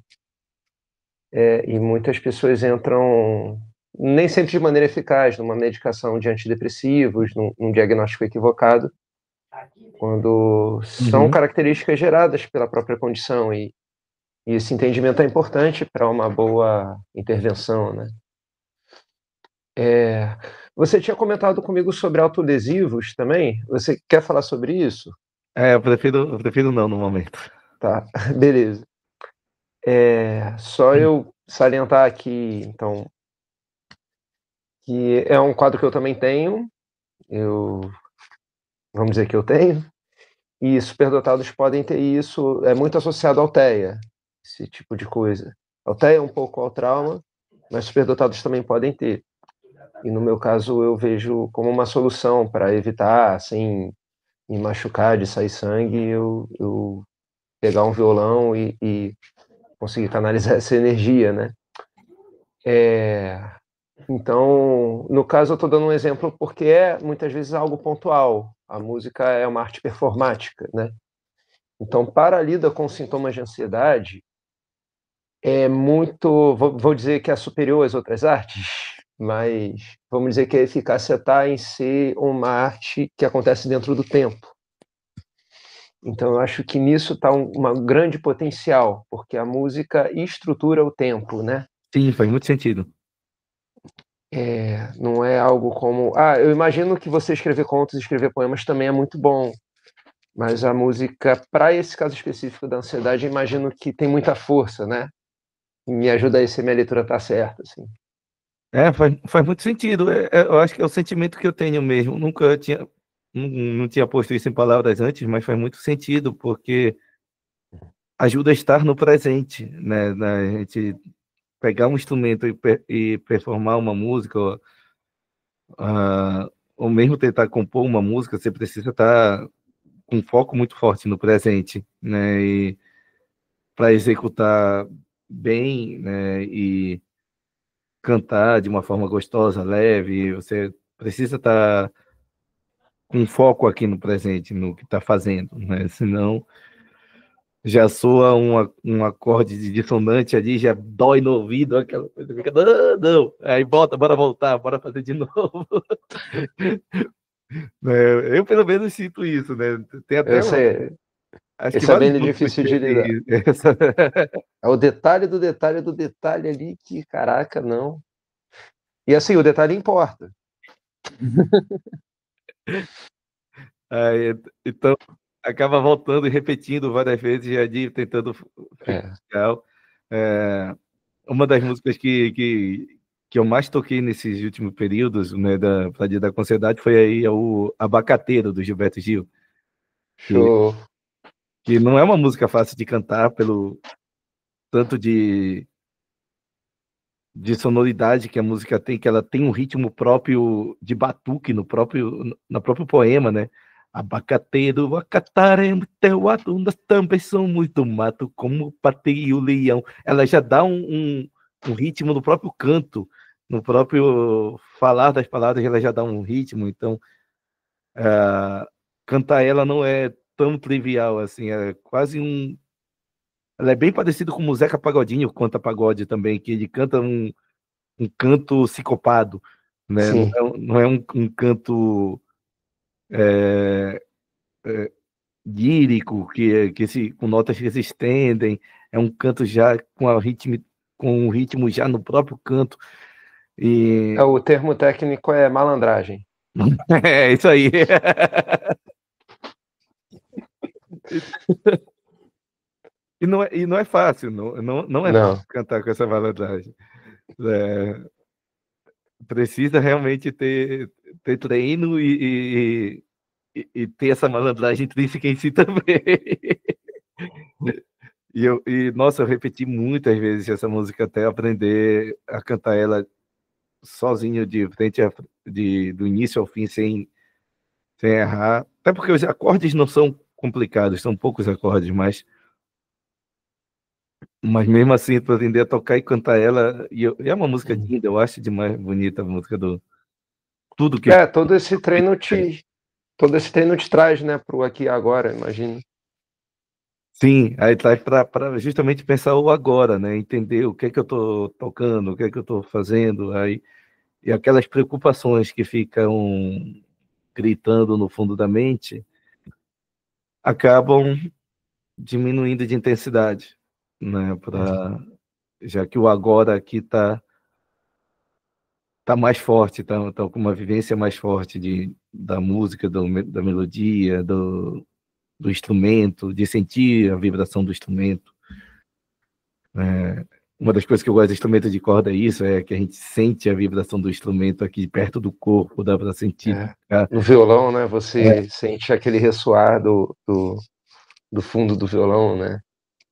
[SPEAKER 1] E muitas pessoas entram, nem sempre de maneira eficaz, numa medicação de antidepressivos, num diagnóstico equivocado, quando são características geradas pela própria condição, e esse entendimento é importante para uma boa intervenção, né? Você tinha comentado comigo sobre autolesivos também. Você quer falar sobre isso?
[SPEAKER 2] Eu prefiro não no momento.
[SPEAKER 1] Tá, beleza. Só eu salientar aqui, então, que é um quadro que eu também tenho, vamos dizer que eu tenho, e superdotados podem ter isso, é muito associado ao TEA, esse tipo de coisa. O TEA é um pouco ao trauma, mas superdotados também podem ter. E no meu caso eu vejo como uma solução para evitar, assim, me machucar, de sair sangue, eu pegar um violão e conseguir canalizar essa energia, né? Então, no caso, eu estou dando um exemplo porque é muitas vezes algo pontual. A música é uma arte performática, né? Então, para a lida com sintomas de ansiedade, é muito, vou dizer que é superior às outras artes, mas vamos dizer que a eficácia está em ser uma arte que acontece dentro do tempo. Então, eu acho que nisso está uma grande potencial, porque a música estrutura o tempo, né?
[SPEAKER 2] Sim, faz muito sentido.
[SPEAKER 1] Não é algo como. Ah, eu imagino que você escrever contos e escrever poemas também é muito bom, mas a música, para esse caso específico da ansiedade, eu imagino que tem muita força, né? E me ajuda aí se a minha leitura tá certa, assim.
[SPEAKER 2] Faz muito sentido. Eu acho que é o sentimento que eu tenho mesmo. Nunca tinha, não tinha posto isso em palavras antes, mas faz muito sentido, porque ajuda a estar no presente, né? A gente pegar um instrumento e performar uma música, ou mesmo tentar compor uma música, você precisa estar com um foco muito forte no presente, né? E para executar bem, né? E cantar de uma forma gostosa, leve, você precisa estar com foco aqui no presente, no que está fazendo, né? Senão já soa um acorde de dissonante ali, já dói no ouvido, aquela coisa fica, não, não. Aí volta, bora voltar, bora fazer de novo. Né? Eu pelo menos sinto isso, né? Tem até acho que
[SPEAKER 1] Esse é
[SPEAKER 2] vários
[SPEAKER 1] bem
[SPEAKER 2] músicos
[SPEAKER 1] difícil de lidar.
[SPEAKER 2] têm essa.
[SPEAKER 1] É o detalhe do detalhe do detalhe ali que, caraca, não. E assim, o detalhe importa.
[SPEAKER 2] Aí, então, acaba voltando e repetindo várias vezes ali, tentando ficar
[SPEAKER 1] É.
[SPEAKER 2] legal. É, uma das músicas que eu mais toquei nesses últimos períodos, né, para lidar com a ansiedade, foi aí o Abacateiro, do Gilberto Gil, que,
[SPEAKER 1] Show.
[SPEAKER 2] que não é uma música fácil de cantar pelo tanto de sonoridade que a música tem, que ela tem um ritmo próprio de batuque no próprio poema, né? Abacateiro, acataremos teu ato, nós também somos do mato, como o pato e o leão. Ela já dá um ritmo no próprio canto, no próprio falar das palavras, ela já dá um ritmo, então cantar ela não é tão trivial assim, é quase um. Ela é bem parecida com o Zeca Pagodinho, canta pagode também, que ele canta um canto sicopado, né? Não
[SPEAKER 1] Sim.
[SPEAKER 2] não é um canto é, lírico com notas que se estendem, é um canto já com um ritmo já no próprio canto. E
[SPEAKER 1] O termo técnico é malandragem.
[SPEAKER 2] é isso aí. E não é fácil, não é fácil
[SPEAKER 1] Não.
[SPEAKER 2] cantar com essa malandragem. É, precisa realmente ter treino e ter essa malandragem intrínseca em si também. Nossa, eu repeti muitas vezes essa música até aprender a cantar ela sozinho, de frente do início ao fim, sem errar. Até porque os acordes não são complicados, são poucos acordes, mas mesmo assim, para aprender a tocar e cantar ela, e é uma música linda, eu acho demais bonita a música do tudo que.
[SPEAKER 1] É, todo esse treino te traz, né, pro aqui e agora, imagino.
[SPEAKER 2] Sim, aí traz para justamente pensar o agora, né? Entender o que é que eu estou tocando, o que é que eu estou fazendo, aí, e aquelas preocupações que ficam gritando no fundo da mente acabam diminuindo de intensidade, né? Já que o agora aqui tá mais forte, tá com uma vivência mais forte da música, da melodia, do instrumento, de sentir a vibração do instrumento. Uma das coisas que eu gosto de instrumento de corda é isso, é que a gente sente a vibração do instrumento aqui perto do corpo, dá para sentir.
[SPEAKER 1] É. No violão, né, você sente aquele ressoar do fundo do violão, né?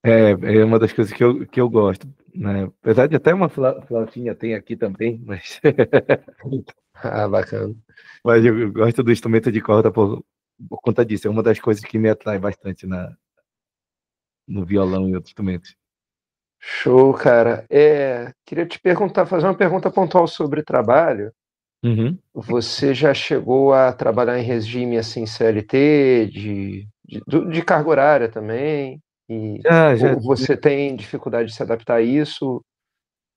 [SPEAKER 2] É uma das coisas que eu gosto, né? Apesar de até uma flautinha tem aqui também, mas,
[SPEAKER 1] Ah, bacana.
[SPEAKER 2] mas eu gosto do instrumento de corda por conta disso. É uma das coisas que me atrai bastante no violão e outros instrumentos.
[SPEAKER 1] Show, cara. Queria te perguntar, fazer uma pergunta pontual sobre trabalho.
[SPEAKER 2] Uhum.
[SPEAKER 1] Você já chegou a trabalhar em regime assim CLT, de carga horária também?
[SPEAKER 2] Já,
[SPEAKER 1] Ou você tem dificuldade de se adaptar a isso?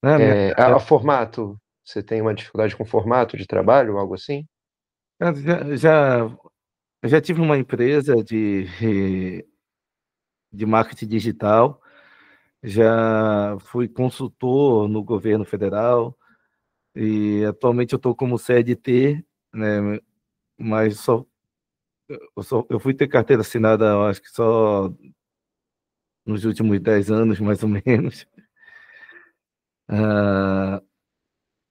[SPEAKER 2] né, minha,
[SPEAKER 1] A formato? Você tem uma dificuldade com formato de trabalho, algo assim?
[SPEAKER 2] já Eu já tive uma empresa de marketing digital, já fui consultor no governo federal e atualmente eu estou como CLT, né? Mas eu fui ter carteira assinada, eu acho que só nos últimos 10 anos, mais ou menos. Ah,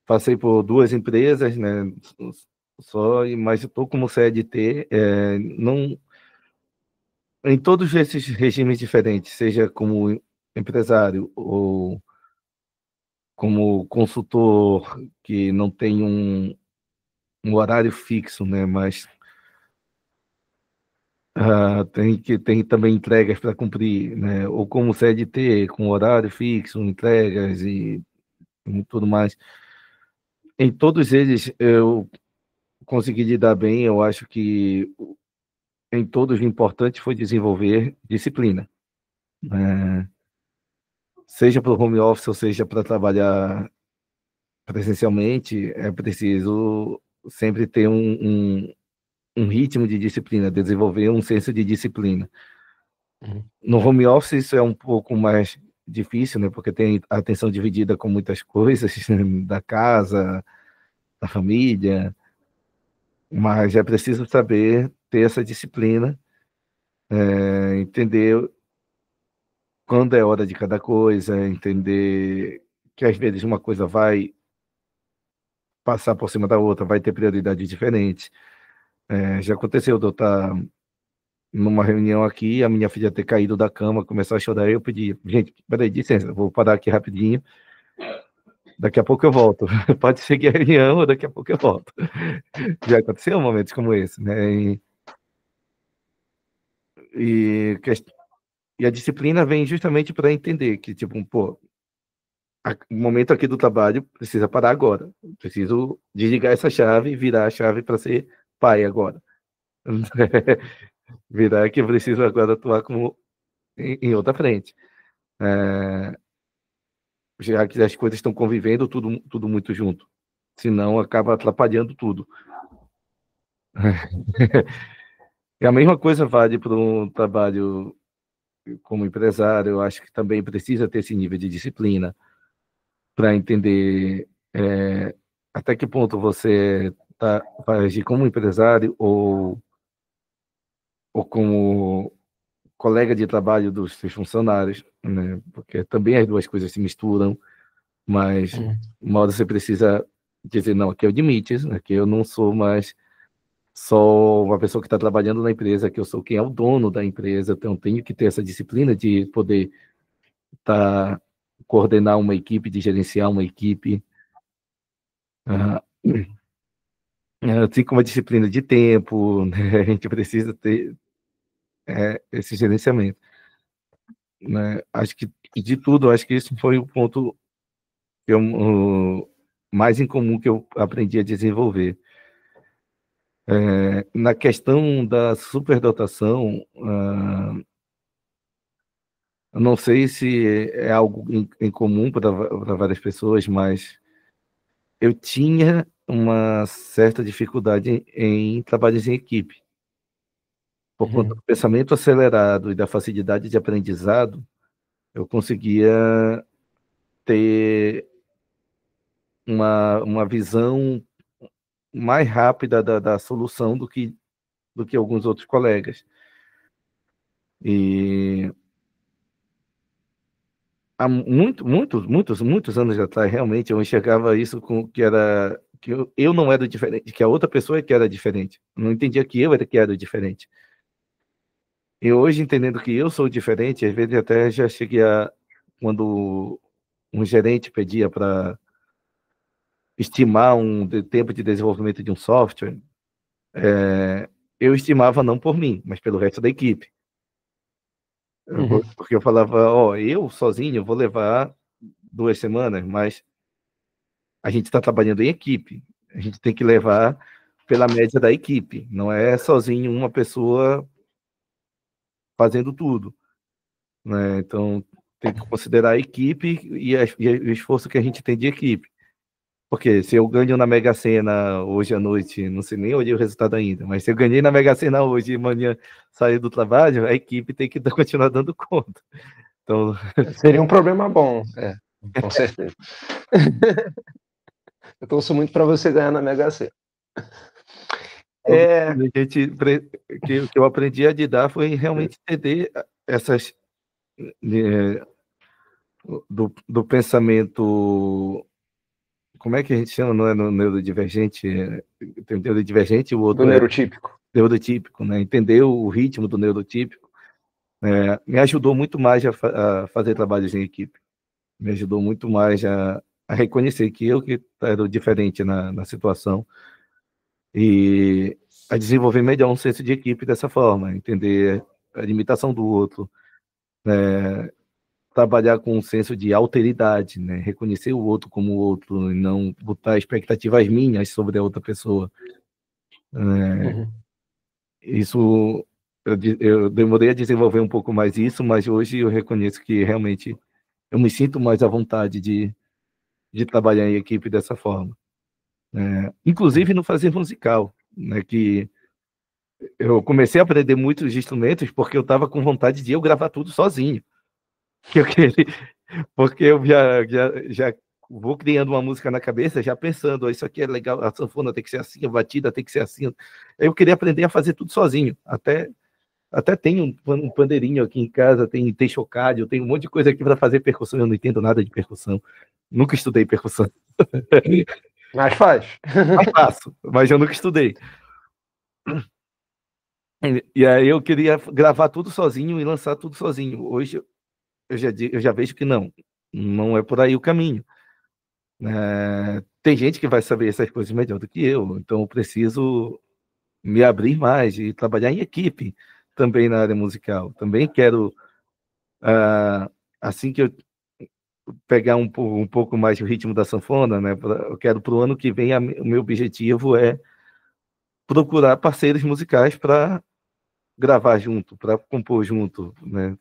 [SPEAKER 2] passei por duas empresas, né? Mas eu estou como CLT, não, em todos esses regimes diferentes, seja como empresário ou como consultor, que não tem um horário fixo, né? Mas tem também entregas para cumprir, né? Ou como CLT, com horário fixo, entregas e tudo mais. Em todos eles eu consegui lidar bem. Eu acho que em todos o importante foi desenvolver disciplina, né? Seja para o home office ou seja para trabalhar presencialmente, é preciso sempre ter um ritmo de disciplina, desenvolver um senso de disciplina.
[SPEAKER 1] Uhum.
[SPEAKER 2] No home office isso é um pouco mais difícil, né? Porque tem a atenção dividida com muitas coisas da casa, da família, mas é preciso saber ter essa disciplina, entender quando é hora de cada coisa, entender que às vezes uma coisa vai passar por cima da outra, vai ter prioridade diferente. Já aconteceu de eu estar numa reunião aqui, a minha filha ter caído da cama, começar a chorar, eu pedi, gente, peraí, licença, vou parar aqui rapidinho, daqui a pouco eu volto. Pode seguir a reunião, daqui a pouco eu volto. Já aconteceu momentos como esse, né? E, e a disciplina vem justamente para entender que, tipo, pô, o momento aqui do trabalho precisa parar agora. Preciso desligar essa chave e virar a chave para ser pai agora. Virar que eu preciso agora atuar como em outra frente. Já que as coisas estão convivendo tudo muito junto. Senão acaba atrapalhando tudo. E a mesma coisa vale para um trabalho como empresário. Eu acho que também precisa ter esse nível de disciplina para entender até que ponto você vai agir como empresário ou como colega de trabalho dos seus funcionários, né? Porque também as duas coisas se misturam, mas
[SPEAKER 1] Uhum.
[SPEAKER 2] uma hora você precisa dizer, não, aqui é o limite, aqui eu não sou mais só uma pessoa que está trabalhando na empresa, que eu sou quem é o dono da empresa, então tenho que ter essa disciplina de poder coordenar uma equipe, de gerenciar uma equipe, ah, assim como a disciplina de tempo, né? A gente precisa ter esse gerenciamento, né? Acho que de tudo, acho que isso foi o ponto o mais incomum que eu aprendi a desenvolver. Na questão da superdotação, eu não sei se é algo em comum para várias pessoas, mas eu tinha uma certa dificuldade em trabalhos em equipe. Por conta
[SPEAKER 1] Uhum.
[SPEAKER 2] do pensamento acelerado e da facilidade de aprendizado, eu conseguia ter uma visão mais rápida da solução do que alguns outros colegas. E há muitos anos atrás, realmente, eu enxergava isso com que era que eu não era diferente, que a outra pessoa é que era diferente. Eu não entendia que eu era que era diferente. E hoje, entendendo que eu sou diferente, às vezes até já cheguei quando um gerente pedia para estimar tempo de desenvolvimento de um software, eu estimava não por mim, mas pelo resto da equipe.
[SPEAKER 1] Uhum.
[SPEAKER 2] Porque eu falava, ó, eu sozinho vou levar 2 semanas, mas a gente está trabalhando em equipe. A gente tem que levar pela média da equipe. Não é sozinho uma pessoa fazendo tudo, né? Então, tem que considerar a equipe e o esforço que a gente tem de equipe. Porque se eu ganho na Mega Sena hoje à noite, não sei nem olhei o resultado ainda, mas se eu ganhei na Mega Sena hoje e amanhã sair do trabalho, a equipe tem que continuar dando conta. Então,
[SPEAKER 1] seria um problema bom, com certeza. Eu torço muito para você ganhar na Mega Sena.
[SPEAKER 2] que eu aprendi a lidar foi realmente entender essas do pensamento. Como é que a gente chama? Não é no neurodivergente? Tem o neurodivergente e o outro
[SPEAKER 1] do neurotípico.
[SPEAKER 2] Neurotípico, né? Entender o ritmo do neurotípico me ajudou muito mais a fazer trabalhos em equipe. Me ajudou muito mais a reconhecer que eu que era diferente na situação e a desenvolver melhor um senso de equipe dessa forma, entender a limitação do outro, trabalhar com um senso de alteridade, né? Reconhecer o outro como outro e não botar expectativas minhas sobre a outra pessoa. Isso eu demorei a desenvolver um pouco mais isso, mas hoje eu reconheço que realmente eu me sinto mais à vontade de trabalhar em equipe dessa forma. Inclusive no fazer musical, né? Que eu comecei a aprender muitos instrumentos porque eu estava com vontade de eu gravar tudo sozinho. Porque eu já vou criando uma música na cabeça, já pensando, isso aqui é legal, a sanfona tem que ser assim, a batida tem que ser assim. Eu queria aprender a fazer tudo sozinho. Até tenho um pandeirinho aqui em casa, tem chocalho, tem um monte de coisa aqui para fazer percussão. Eu não entendo nada de percussão. Nunca estudei percussão.
[SPEAKER 1] Mas faz.
[SPEAKER 2] Mas faço, mas eu nunca estudei. E aí eu queria gravar tudo sozinho e lançar tudo sozinho. Hoje eu já vejo que não é por aí o caminho. Tem gente que vai saber essas coisas melhor do que eu, então eu preciso me abrir mais e trabalhar em equipe também na área musical. Também quero, assim que eu pegar um pouco mais o ritmo da sanfona, né? Eu quero para o ano que vem, o meu objetivo é procurar parceiros musicais para gravar junto, para compor junto, né?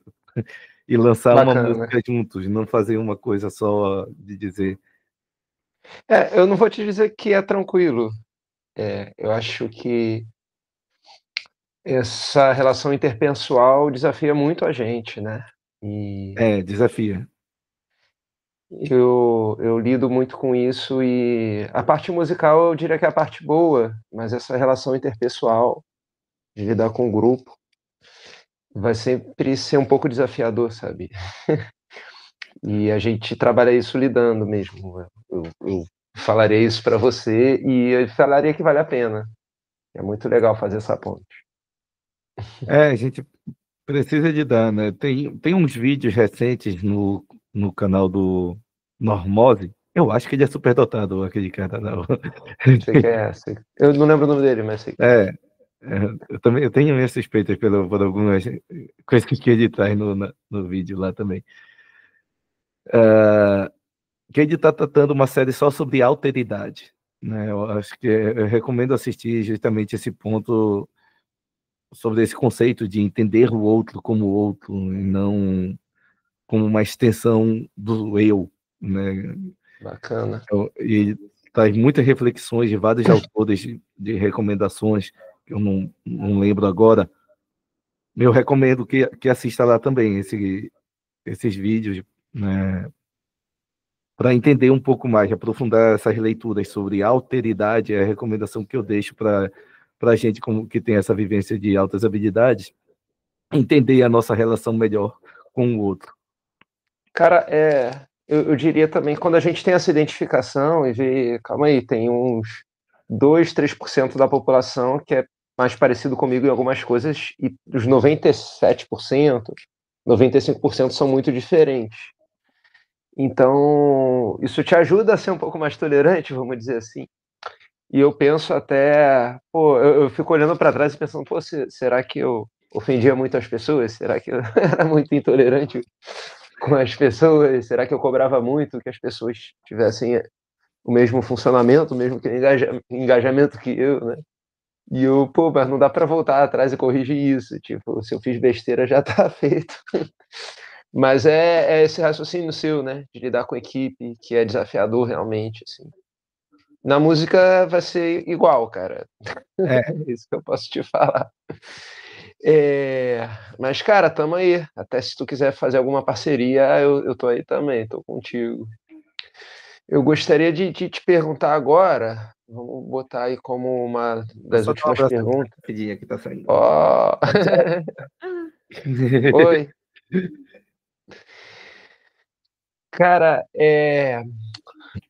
[SPEAKER 2] E lançar uma
[SPEAKER 1] Bacana.
[SPEAKER 2] música juntos, não fazer uma coisa só de dizer.
[SPEAKER 1] Eu não vou te dizer que é tranquilo. Eu acho que essa relação interpessoal desafia muito a gente, né? E
[SPEAKER 2] Desafia.
[SPEAKER 1] eu lido muito com isso e a parte musical eu diria que é a parte boa, mas essa relação interpessoal de lidar com o grupo vai sempre ser um pouco desafiador, sabe? E a gente trabalha isso lidando mesmo. Eu falaria isso para você e eu falaria que vale a pena. É muito legal fazer essa ponte.
[SPEAKER 2] A gente precisa de dar, né? Tem uns vídeos recentes no canal do Normose. Eu acho que ele é superdotado, aquele cara. Não.
[SPEAKER 1] Sei que é, sei. Eu não lembro o nome dele, mas sei que é.
[SPEAKER 2] Eu tenho minhas suspeitas por algumas coisas que ele traz no vídeo lá também. Que ele está tratando uma série só sobre alteridade, né? Eu acho que eu recomendo assistir justamente esse ponto sobre esse conceito de entender o outro como outro e não como uma extensão do eu, né?
[SPEAKER 1] Bacana.
[SPEAKER 2] E traz muitas reflexões de vários autores de recomendações que eu não lembro agora. Eu recomendo que assista lá também esses vídeos, né? Para entender um pouco mais, aprofundar essas leituras sobre alteridade, é a recomendação que eu deixo para a gente que tem essa vivência de altas habilidades, entender a nossa relação melhor com o outro.
[SPEAKER 1] Cara, eu diria também, quando a gente tem essa identificação e vê, calma aí, tem uns 2, 3% da população que é mais parecido comigo em algumas coisas, e os 97%, 95% são muito diferentes. Então, isso te ajuda a ser um pouco mais tolerante, vamos dizer assim. E eu penso até, eu fico olhando para trás e pensando, será que eu ofendia muito as pessoas? Será que eu era muito intolerante com as pessoas? Será que eu cobrava muito que as pessoas tivessem o mesmo funcionamento, o mesmo engajamento que eu, né? E mas não dá para voltar atrás e corrigir isso. Tipo, se eu fiz besteira, já tá feito. Mas é esse raciocínio seu, né? De lidar com equipe, que é desafiador realmente, assim. Na música vai ser igual, cara.
[SPEAKER 2] É,
[SPEAKER 1] É isso que eu posso te falar. Mas, cara, tamo aí. Até se tu quiser fazer alguma parceria, eu tô aí também, tô contigo. Eu gostaria de te perguntar agora, vamos botar aí como uma
[SPEAKER 2] vou
[SPEAKER 1] das
[SPEAKER 2] só dar um
[SPEAKER 1] últimas
[SPEAKER 2] abraço pra
[SPEAKER 1] perguntas.
[SPEAKER 2] rapidinho que tá saindo.
[SPEAKER 1] Ó, oi. Cara,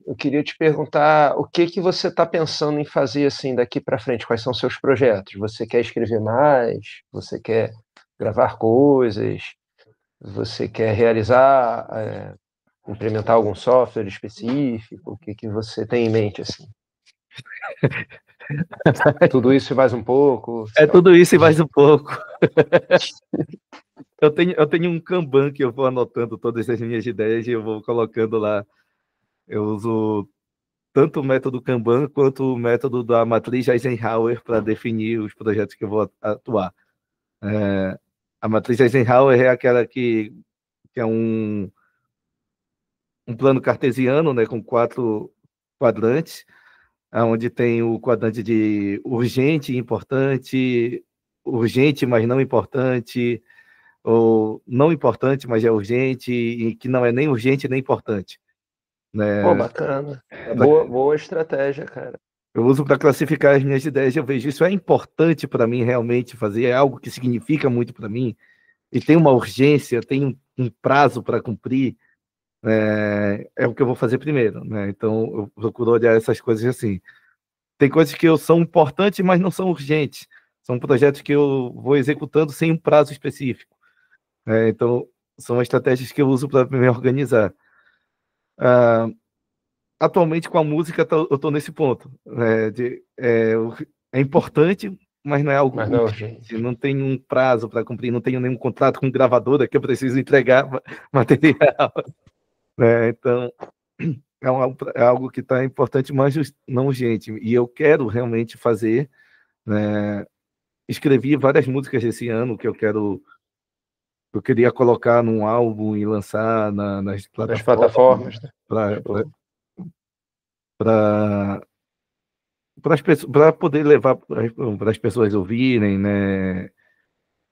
[SPEAKER 1] eu queria te perguntar o que que você está pensando em fazer assim daqui para frente? Quais são seus projetos? Você quer escrever mais? Você quer gravar coisas? Você quer realizar, implementar algum software específico? O que que você tem em mente assim? Tudo isso e mais um pouco?
[SPEAKER 2] É
[SPEAKER 1] Sei lá.
[SPEAKER 2] tudo isso e mais um pouco. Eu tenho um Kanban que eu vou anotando todas as minhas ideias e eu vou colocando lá. Eu uso tanto o método Kanban quanto o método da matriz Eisenhower para definir os projetos que eu vou atuar. A matriz Eisenhower é aquela que é um plano cartesiano, né, com 4 quadrantes, onde tem o quadrante de urgente, mas não importante, ou não importante, mas é urgente, e que não é nem urgente nem importante,
[SPEAKER 1] Pô,
[SPEAKER 2] né?
[SPEAKER 1] bacana. Boa estratégia, cara.
[SPEAKER 2] Eu uso para classificar as minhas ideias, eu vejo isso é importante para mim realmente fazer, é algo que significa muito para mim, e tem uma urgência, tem um prazo para cumprir, é o que eu vou fazer primeiro, né? Então eu procuro olhar essas coisas assim. Tem coisas que são importantes, mas não são urgentes. São projetos que eu vou executando sem um prazo específico, né? Então são estratégias que eu uso para me organizar. Ah, atualmente com a música eu estou nesse ponto, né? É importante, mas não é algo
[SPEAKER 1] Mas não,
[SPEAKER 2] urgente.
[SPEAKER 1] gente.
[SPEAKER 2] Não tem um prazo para cumprir, não tenho nenhum contrato com gravadora que eu preciso entregar material, né? Então é algo que está importante, mas não urgente. E eu quero realmente fazer, né? Escrevi várias músicas esse ano que eu queria colocar num álbum e lançar nas
[SPEAKER 1] Nas
[SPEAKER 2] plataformas
[SPEAKER 1] plataformas, né?
[SPEAKER 2] para
[SPEAKER 1] Show.
[SPEAKER 2] para poder levar para as pessoas ouvirem, né?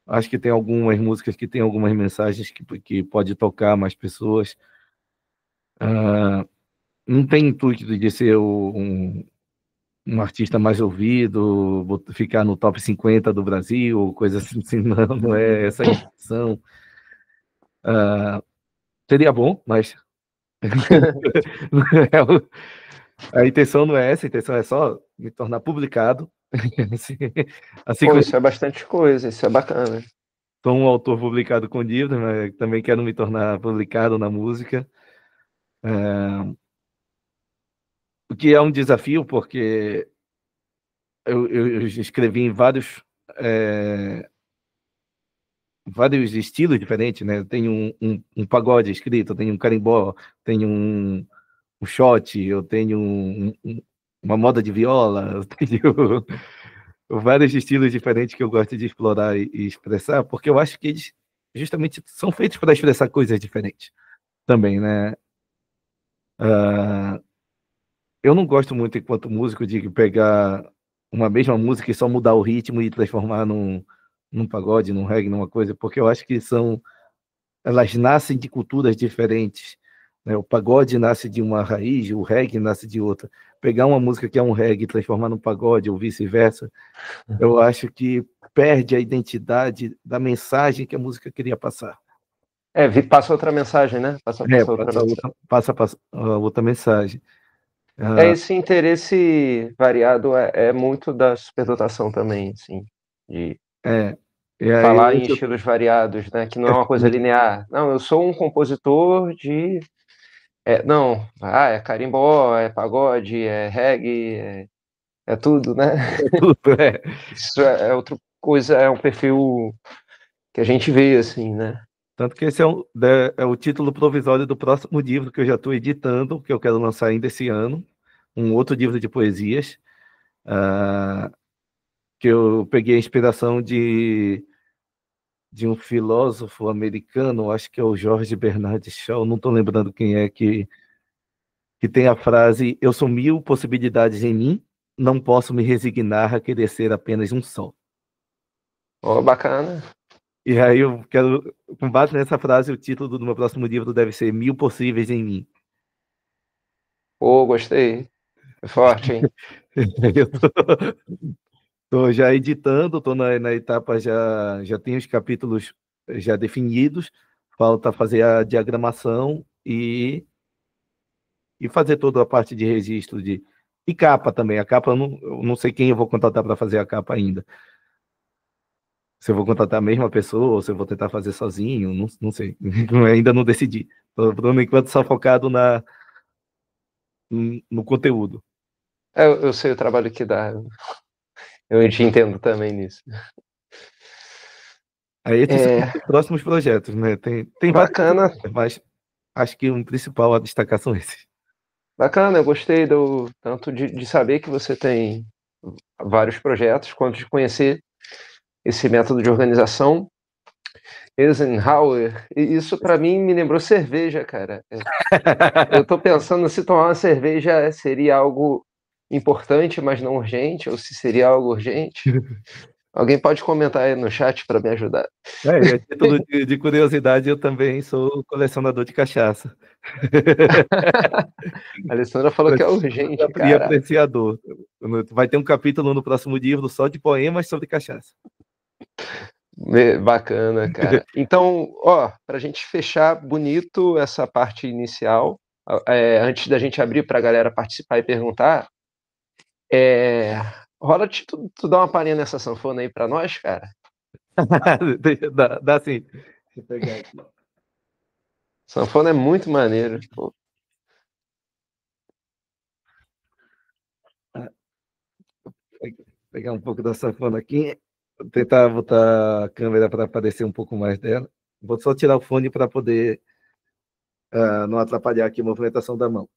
[SPEAKER 2] Acho que tem algumas músicas que tem algumas mensagens que pode tocar mais pessoas. Não tem intuito de ser um artista mais ouvido, ficar no top 50 do Brasil, coisa assim, não é essa a intenção. Seria bom, mas a intenção não é essa, a intenção é só me tornar publicado. Assim, assim
[SPEAKER 1] Pô,
[SPEAKER 2] como
[SPEAKER 1] isso é bastante coisa, isso é bacana.
[SPEAKER 2] sou um autor publicado com livros, mas também quero me tornar publicado na música. O que é um desafio, porque eu escrevi em é, vários estilos diferentes, né? Eu tenho um pagode escrito, eu tenho um carimbó, tenho um shot, eu tenho uma moda de viola, eu tenho vários estilos diferentes que eu gosto de explorar e expressar, porque eu acho que eles justamente são feitos para expressar coisas diferentes também, né? Eu não gosto muito, enquanto músico, de pegar uma mesma música e só mudar o ritmo e transformar num pagode, num reggae, numa coisa, porque eu acho que elas nascem de culturas diferentes, né? O pagode nasce de uma raiz, o reggae nasce de outra. Pegar uma música que é um reggae e transformar num pagode ou vice-versa, eu acho que perde a identidade da mensagem que a música queria passar.
[SPEAKER 1] Passa outra mensagem, né? Passa outra mensagem.
[SPEAKER 2] Passa a outra mensagem.
[SPEAKER 1] Esse interesse variado é muito da superdotação também, assim, de
[SPEAKER 2] É, e aí,
[SPEAKER 1] falar em estilos variados, né? Que não é uma coisa linear. Não, eu sou um compositor de. Não, é carimbó, é pagode, é reggae, é tudo, né?
[SPEAKER 2] tudo, é.
[SPEAKER 1] Isso é outra coisa, é um perfil que a gente vê, assim, né?
[SPEAKER 2] Tanto que esse é o título provisório do próximo livro que eu já estou editando, que eu quero lançar ainda esse ano, um outro livro de poesias, ah, que eu peguei a inspiração de um filósofo americano, acho que é o George Bernard Shaw, não estou lembrando quem é, que tem a frase: eu sou mil possibilidades em mim, não posso me resignar a querer ser apenas um só.
[SPEAKER 1] Oh, bacana.
[SPEAKER 2] E aí eu quero, com base nessa frase, o título do meu próximo livro deve ser Mil Possíveis em Mim.
[SPEAKER 1] Oh, gostei. É forte, hein?
[SPEAKER 2] Eu tô já editando, tô na etapa, já tenho os capítulos já definidos, falta fazer a diagramação e fazer toda a parte de registro e capa também. A capa eu não sei quem eu vou contratar para fazer a capa ainda. Se eu vou contratar a mesma pessoa ou se eu vou tentar fazer sozinho, não sei. Ainda não decidi. Estou, por enquanto, só focado no conteúdo.
[SPEAKER 1] Eu sei o trabalho que dá. Eu te entendo também nisso.
[SPEAKER 2] Aí esses são os próximos projetos, né? Tem vários,
[SPEAKER 1] Bacana.
[SPEAKER 2] mas acho que o principal a destacar são esses.
[SPEAKER 1] Bacana, eu gostei tanto de saber que você tem vários projetos, quanto de conhecer esse método de organização. Eisenhower, e isso para mim me lembrou cerveja, cara. Eu estou pensando se tomar uma cerveja seria algo importante, mas não urgente, ou se seria algo urgente. Alguém pode comentar aí no chat para me ajudar.
[SPEAKER 2] E a título de curiosidade, eu também sou colecionador de cachaça.
[SPEAKER 1] A Alessandra falou que é urgente,
[SPEAKER 2] E
[SPEAKER 1] cara.
[SPEAKER 2] apreciador. Vai ter um capítulo no próximo livro só de poemas sobre cachaça.
[SPEAKER 1] Bacana, cara. Então, ó, para a gente fechar bonito essa parte inicial, antes da gente abrir para a galera participar e perguntar, rola de tu dar uma palhinha nessa sanfona aí para nós, cara?
[SPEAKER 2] Dá sim. Deixa eu pegar aqui.
[SPEAKER 1] Sanfona é muito maneiro. Pô.
[SPEAKER 2] Pegar um pouco da sanfona aqui. Vou tentar botar a câmera para aparecer um pouco mais dela. Vou só tirar o fone para poder não atrapalhar aqui a movimentação da mão.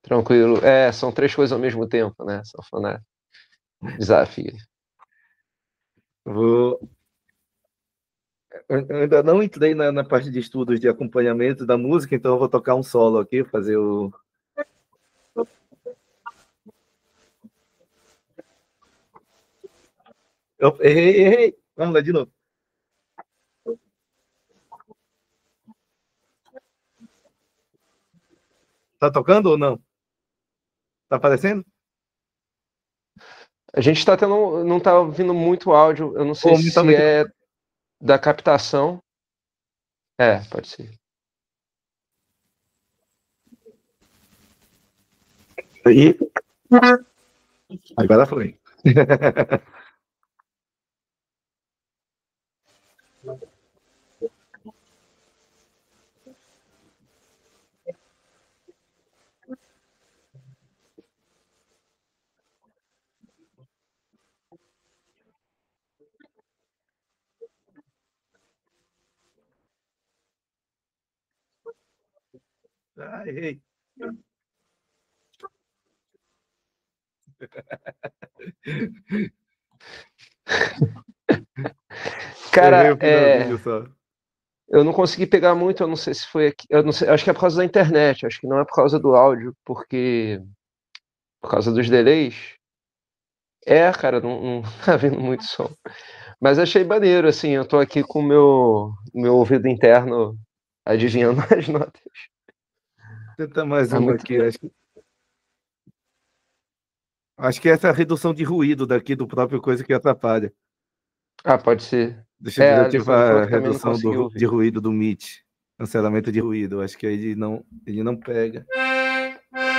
[SPEAKER 1] Tranquilo. São três coisas ao mesmo tempo, né? Sanfona desafio.
[SPEAKER 2] Eu ainda não entrei na parte de estudos de acompanhamento da música, então eu vou tocar um solo aqui, fazer o. Errei. Vamos lá de novo. Tá tocando ou não? Tá aparecendo?
[SPEAKER 1] A gente está tendo, não está ouvindo muito áudio. Eu não sei se é da captação. Pode ser.
[SPEAKER 2] Aí. Agora foi. Errei.
[SPEAKER 1] Cara,
[SPEAKER 2] Errei o finalzinho só.
[SPEAKER 1] eu não consegui pegar muito, eu não sei se foi aqui, eu não sei, acho que é por causa da internet, acho que não é por causa do áudio, porque por causa dos delays. Cara, não tá vindo muito som. Mas achei maneiro, assim, eu tô aqui com o meu ouvido interno adivinhando as notas.
[SPEAKER 2] Tenta mais
[SPEAKER 1] É
[SPEAKER 2] uma
[SPEAKER 1] muito...
[SPEAKER 2] aqui. Acho que essa é a redução de ruído daqui do próprio coisa que atrapalha.
[SPEAKER 1] Pode ser.
[SPEAKER 2] Deixa eu
[SPEAKER 1] A
[SPEAKER 2] desativar
[SPEAKER 1] Alessandra falou
[SPEAKER 2] a
[SPEAKER 1] que também não
[SPEAKER 2] redução
[SPEAKER 1] conseguiu
[SPEAKER 2] de
[SPEAKER 1] ouvir.
[SPEAKER 2] ruído do Meet. Cancelamento de ruído. Acho que ele não pega.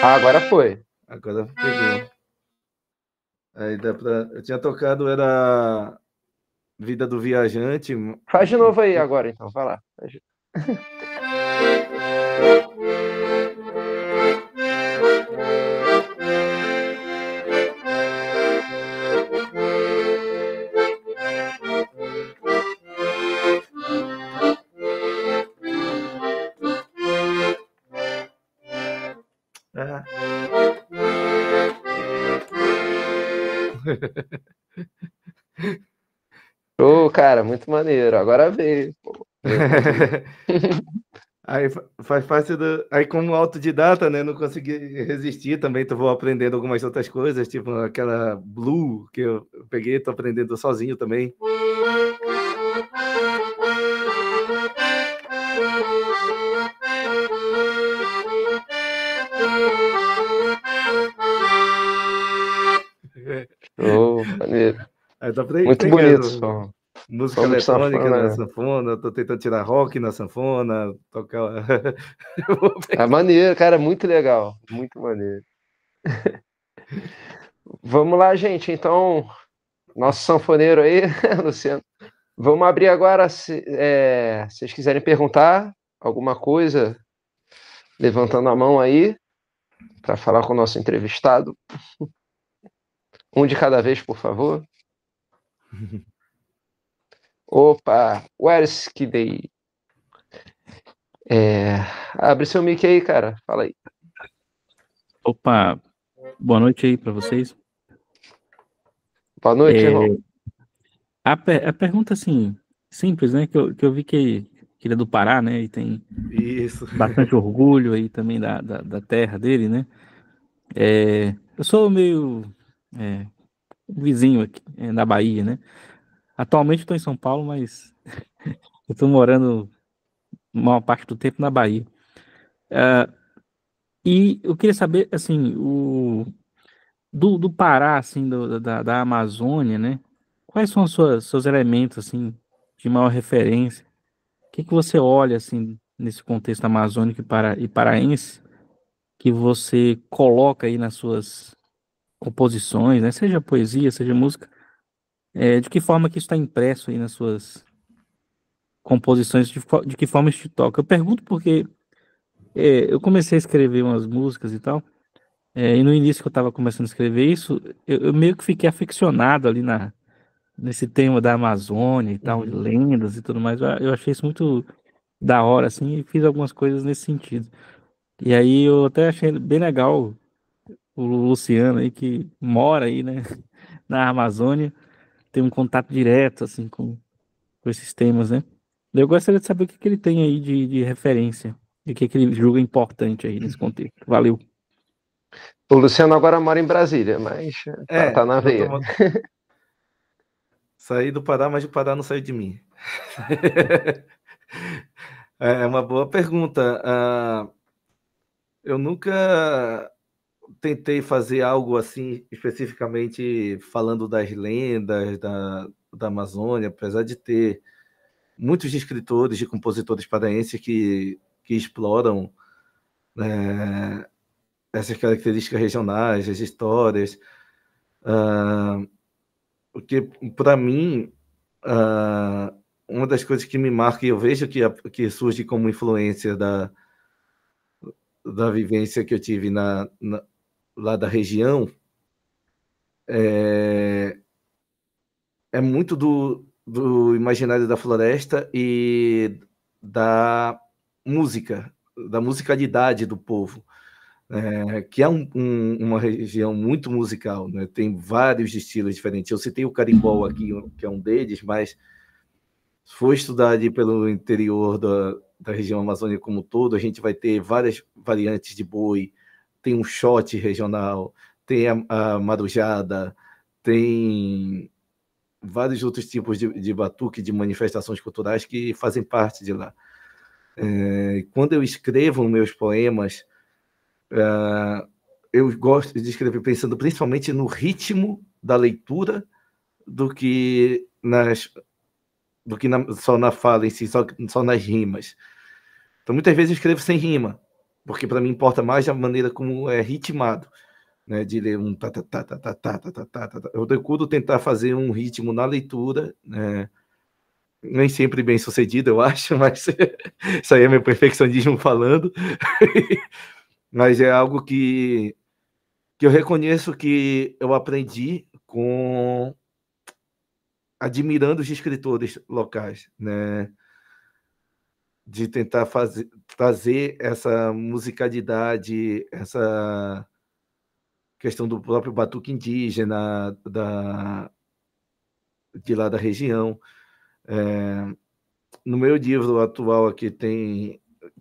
[SPEAKER 1] Agora foi.
[SPEAKER 2] Agora pegou. Aí dá pra. Eu tinha tocado, era Vida do Viajante.
[SPEAKER 1] Faz de novo aí agora, então, vai lá. Cara, muito maneiro. Agora veio. Pô, veio
[SPEAKER 2] Aí faz parte do. Aí, como autodidata, né? Não consegui resistir também. Tô vou aprendendo algumas outras coisas, tipo aquela Blue que eu peguei, tô aprendendo sozinho também.
[SPEAKER 1] Oh, maneiro.
[SPEAKER 2] Aí tô
[SPEAKER 1] Muito bonito,
[SPEAKER 2] pegando
[SPEAKER 1] som.
[SPEAKER 2] música
[SPEAKER 1] Som de
[SPEAKER 2] eletrônica na
[SPEAKER 1] sanfona.
[SPEAKER 2] sanfona, tô tentando tirar rock na sanfona, tocar.
[SPEAKER 1] É maneiro, cara, muito legal. Muito maneiro. Vamos lá, gente. Então, nosso sanfoneiro aí, Luciano. Vamos abrir agora. Se vocês quiserem perguntar alguma coisa, levantando a mão aí, para falar com o nosso entrevistado. Um de cada vez, por favor. Opa, where's Kidei? Abre seu mic aí, cara. Fala aí.
[SPEAKER 3] Opa, boa noite aí para vocês.
[SPEAKER 1] Boa noite, irmão.
[SPEAKER 3] A pergunta, assim, simples, né? Que eu vi que ele é do Pará, né? E tem
[SPEAKER 2] Isso.
[SPEAKER 3] bastante orgulho aí também da terra dele, né? Eu sou meio um vizinho aqui, da Bahia, né? Atualmente estou em São Paulo, mas eu estou morando maior parte do tempo na Bahia. E eu queria saber, assim, do Pará, assim, da Amazônia, né? Quais são os seus elementos, assim, de maior referência? O que que você olha, assim, nesse contexto amazônico e paraense, que você coloca aí nas suas composições, né? Seja poesia, seja música, de que forma que isso está impresso aí nas suas composições, de que forma isso te toca? Eu pergunto porque eu comecei a escrever umas músicas e tal, e no início que eu estava começando a escrever isso, eu meio que fiquei aficionado ali nesse tema da Amazônia e tal, de
[SPEAKER 2] Uhum.
[SPEAKER 3] lendas e tudo mais. Eu achei isso muito da hora, assim, e fiz algumas coisas nesse sentido. E aí eu até achei bem legal o Luciano aí, que mora aí, né, na Amazônia, tem um contato direto, assim, com esses temas, né? Eu gostaria de saber o que que ele tem aí de referência, e o que que ele julga importante aí nesse contexto. Valeu.
[SPEAKER 1] O Luciano agora mora em Brasília, mas tá na
[SPEAKER 2] Eu tô...
[SPEAKER 1] veia.
[SPEAKER 2] Saí do Pará, mas o Pará não saiu de mim. É uma boa pergunta. Eu nunca tentei fazer algo assim, especificamente falando das lendas da Amazônia, apesar de ter muitos escritores e compositores paraenses que exploram essas características regionais, as histórias. Porque, para mim, uma das coisas que me marca e eu vejo que surge como influência da vivência que eu tive lá da região é muito do imaginário da floresta e da música, da musicalidade do povo, que é uma região muito musical, né? Tem vários estilos diferentes. Eu citei o carimbó aqui, que é um deles, mas foi estudar ali pelo interior da região amazônica como um todo, a gente vai ter várias variantes de boi, tem um shot regional, tem a marujada, tem vários outros tipos de batuque, de manifestações culturais que fazem parte de lá. Quando eu escrevo meus poemas, eu gosto de escrever pensando principalmente no ritmo da leitura do que só na fala em si, só nas rimas. Então, muitas vezes eu escrevo sem rima, porque para mim importa mais a maneira como é ritmado, né? De ler um ta ta ta ta ta ta ta ta ta ta. Eu procuro tentar fazer um ritmo na leitura, né? Nem sempre bem sucedido, eu acho, mas isso aí é meu perfeccionismo falando. Mas é algo que eu reconheço que eu aprendi admirando os escritores locais, né? De tentar trazer essa musicalidade, essa questão do próprio batuque indígena de lá da região. No meu livro atual aqui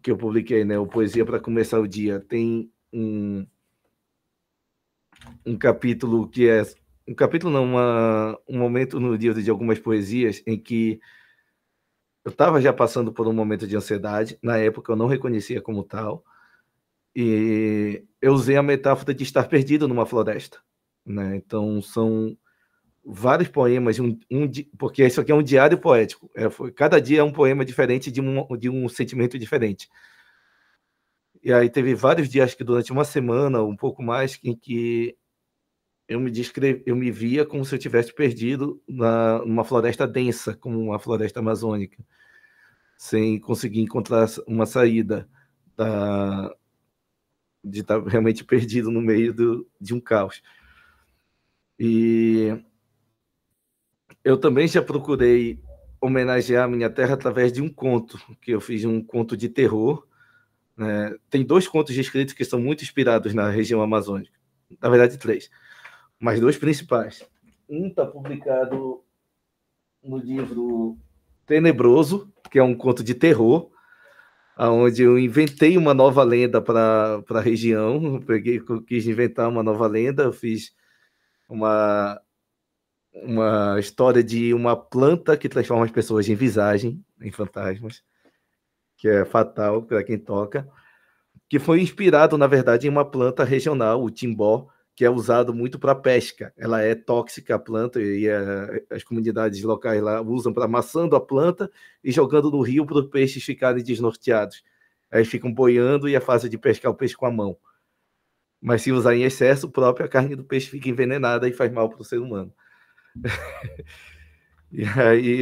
[SPEAKER 2] que eu publiquei, né? O Poesia para Começar o Dia, tem um capítulo que é... Um capítulo não, um momento no livro de algumas poesias em que eu estava já passando por um momento de ansiedade. Na época eu não reconhecia como tal. E eu usei a metáfora de estar perdido numa floresta, né? Então são vários poemas, porque isso aqui é um diário poético. Cada dia é um poema diferente de um sentimento diferente. E aí teve vários dias, acho que durante uma semana, um pouco mais, em que eu me via como se eu tivesse perdido numa floresta densa, como uma floresta amazônica, sem conseguir encontrar uma saída de estar realmente perdido no meio de um caos. E eu também já procurei homenagear a minha terra através de um conto, que eu fiz um conto de terror, né? Tem 2 contos escritos que são muito inspirados na região amazônica. Na verdade, 3. Mas 2 principais. Um está publicado no livro Tenebroso, que é um conto de terror, onde eu inventei uma nova lenda para a região. Quis inventar uma nova lenda, eu fiz uma história de uma planta que transforma as pessoas em visagem, em fantasmas, que é fatal para quem toca, que foi inspirado, na verdade, em uma planta regional, o timbó, que é usado muito para pesca. Ela é tóxica, a planta, e as comunidades locais lá usam para amassando a planta e jogando no rio para os peixes ficarem desnorteados. Aí ficam boiando e é fácil de pescar o peixe com a mão. Mas se usar em excesso, a própria carne do peixe fica envenenada e faz mal para o ser humano. E aí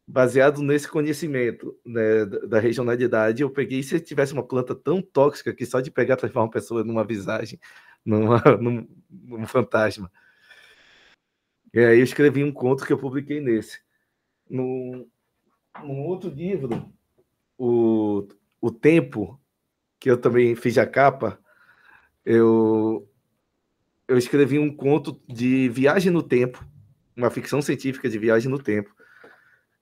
[SPEAKER 2] baseado nesse conhecimento, né, da regionalidade, eu peguei, se tivesse uma planta tão tóxica que só de pegar transforma uma pessoa numa visagem, num fantasma. E aí eu escrevi um conto que eu publiquei nesse. Num outro livro, o Tempo, que eu também fiz a capa, eu escrevi um conto de viagem no tempo, uma ficção científica de viagem no tempo,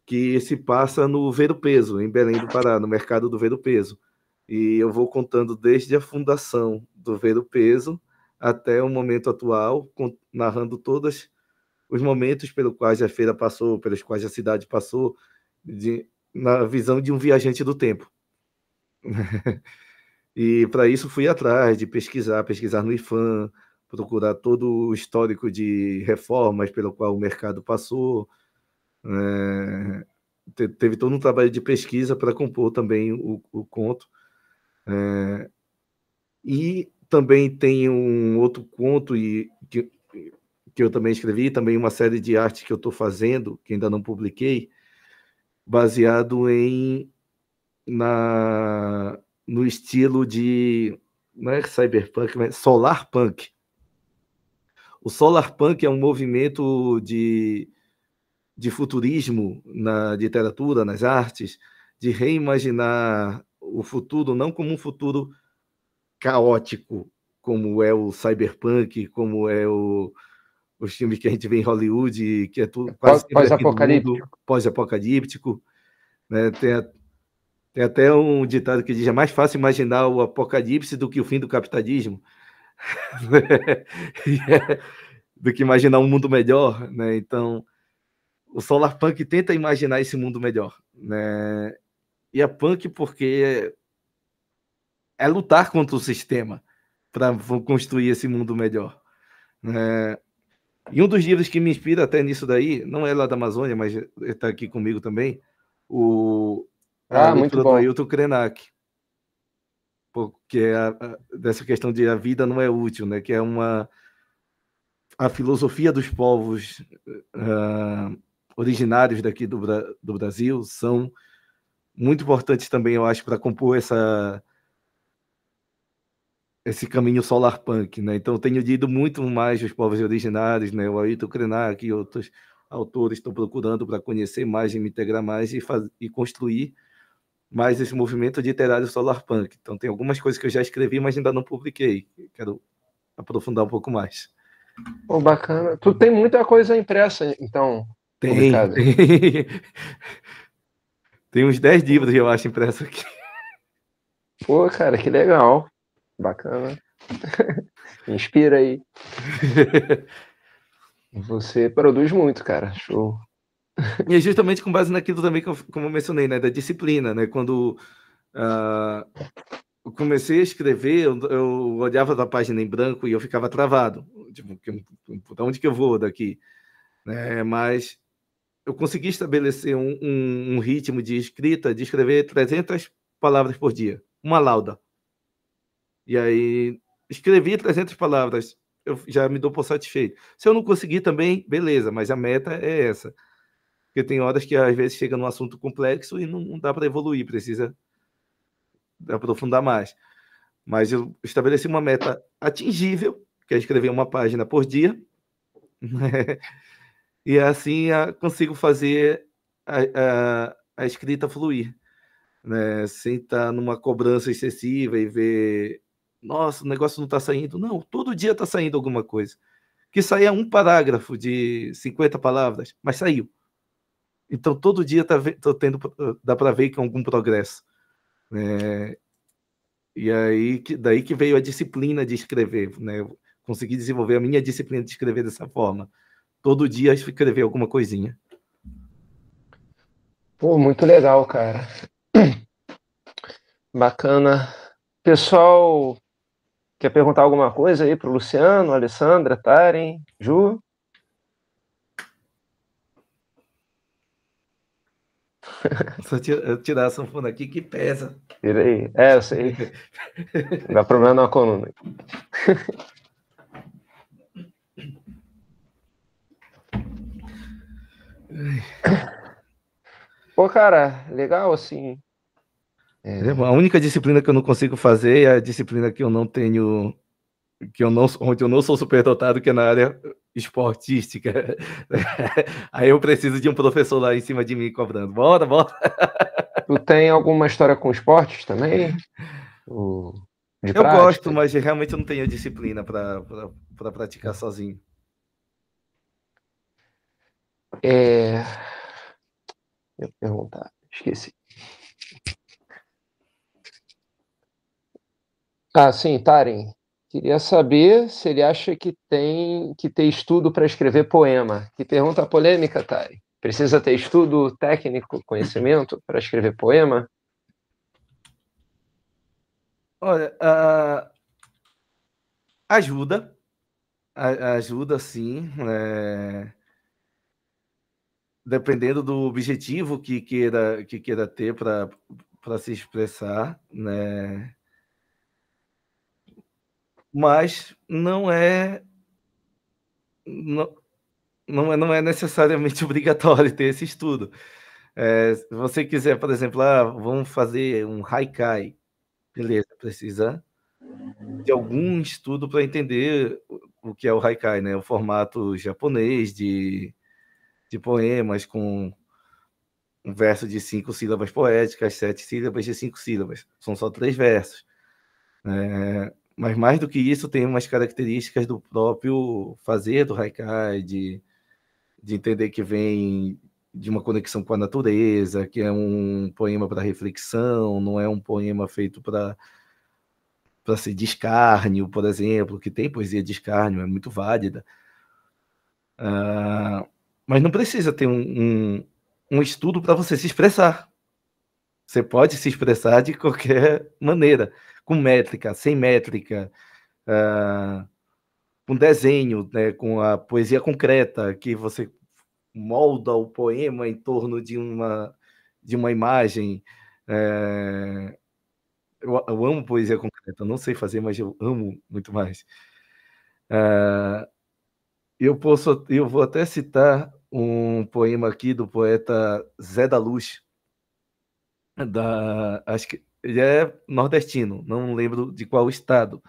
[SPEAKER 2] que se passa no Ver-o-Peso, em Belém do Pará, no mercado do Ver-o-Peso. E eu vou contando desde a fundação do Ver-o-Peso até o momento atual, narrando todos os momentos pelos quais a feira passou, pelos quais a cidade passou, na visão de um viajante do tempo. E para isso fui atrás de pesquisar no IPHAN, procurar todo o histórico de reformas pelo qual o mercado passou. Teve todo um trabalho de pesquisa para compor também o conto. E também tem um outro conto que eu também escrevi, também uma série de arte que eu estou fazendo, que ainda não publiquei, baseado no estilo de... Não é cyberpunk, mas solarpunk. O solarpunk é um movimento de futurismo na literatura, nas artes, de reimaginar o futuro não como um futuro caótico, como é o cyberpunk, como é os filmes que a gente vê em Hollywood, que é tudo quase pós-apocalíptico. Né? Tem até um ditado que diz: é mais fácil imaginar o apocalipse do que o fim do capitalismo. Do que imaginar um mundo melhor, né? Então, o solarpunk tenta imaginar esse mundo melhor, né? E a punk porque é lutar contra o sistema para construir esse mundo melhor, né? E um dos livros que me inspira até nisso daí, não é lá da Amazônia, mas está aqui comigo também, a leitura do Ailton Krenak, porque dessa questão de a vida não é útil, né? Que é a filosofia dos povos originários daqui do Brasil são muito importantes também, eu acho, para compor esse caminho solarpunk, né? Então, eu tenho lido muito mais os povos originários, né? O Ailton Krenak e outros autores estão procurando para conhecer mais e me integrar mais e construir mais esse movimento literário solarpunk. Então, tem algumas coisas que eu já escrevi, mas ainda não publiquei. Quero aprofundar um pouco mais.
[SPEAKER 1] Oh, bacana. Tu tem muita coisa impressa, então, publicada?
[SPEAKER 2] Tem uns 10 livros, eu acho, impressos aqui.
[SPEAKER 1] Pô, cara, que legal. Bacana. Inspira aí. Você produz muito, cara. Show.
[SPEAKER 2] E é justamente com base naquilo também que como eu mencionei, né, da disciplina, né? Quando eu comecei a escrever, eu olhava da página em branco e eu ficava travado. Tipo, para onde que eu vou daqui? Né? Mas eu consegui estabelecer um ritmo de escrita, de escrever 300 palavras por dia, uma lauda. E aí, escrevi 300 palavras, eu já me dou por satisfeito. Se eu não conseguir também, beleza, mas a meta é essa. Porque tem horas que às vezes chega num assunto complexo e não dá para evoluir, precisa aprofundar mais. Mas eu estabeleci uma meta atingível, que é escrever uma página por dia, né? E assim consigo fazer a escrita fluir, né? Sem estar numa cobrança excessiva e ver, nossa, o negócio não está saindo. Não, todo dia está saindo alguma coisa. Que saia um parágrafo de 50 palavras, mas saiu. Então, todo dia dá para ver que algum progresso. E aí, daí que veio a disciplina de escrever, né? Eu consegui desenvolver a minha disciplina de escrever dessa forma. Todo dia escrever alguma coisinha.
[SPEAKER 1] Pô, muito legal, cara. Bacana. Pessoal, quer perguntar alguma coisa aí pro Luciano, Alessandra, Taren, Ju?
[SPEAKER 2] Só tirar a sanfona aqui que pesa.
[SPEAKER 1] Tira aí. É, eu sei. Não dá problema na coluna. Pô, cara, legal, assim.
[SPEAKER 2] A única disciplina que eu não consigo fazer é a disciplina que eu não tenho, onde eu não sou superdotado, que é na área esportística. Aí eu preciso de um professor lá em cima de mim cobrando. Bora, bora.
[SPEAKER 1] Tu tem alguma história com esportes também? De
[SPEAKER 2] Eu gosto,
[SPEAKER 1] prática?
[SPEAKER 2] mas realmente eu não tenho disciplina para praticar sozinho.
[SPEAKER 1] Eu ia perguntar, esqueci. Ah, sim, Taren. Queria saber se ele acha que tem que ter estudo para escrever poema. Que pergunta polêmica, Taren. Precisa ter estudo técnico, conhecimento para escrever poema?
[SPEAKER 2] Olha, ajuda, sim, dependendo do objetivo que queira ter para se expressar, né? Mas não é necessariamente obrigatório ter esse estudo. Se você quiser, por exemplo, vamos fazer um haikai, beleza, precisa de algum estudo para entender o que é o haikai, né? O formato japonês de poemas com um verso de 5 sílabas poéticas, 7 sílabas de 5 sílabas. São só 3 versos. Mas mais do que isso, tem umas características do próprio fazer do haikai, de entender que vem de uma conexão com a natureza, que é um poema para reflexão, não é um poema feito para ser de escárnio, por exemplo, que tem poesia de escárnio, é muito válida. Mas não precisa ter um estudo para você se expressar. Você pode se expressar de qualquer maneira, com métrica, sem métrica, com desenho, né, com a poesia concreta, que você molda o poema em torno de uma imagem. Eu amo poesia concreta, não sei fazer, mas eu amo muito mais. Eu vou até citar um poema aqui do poeta Zé da Luz, acho que ele é nordestino, não lembro de qual estado,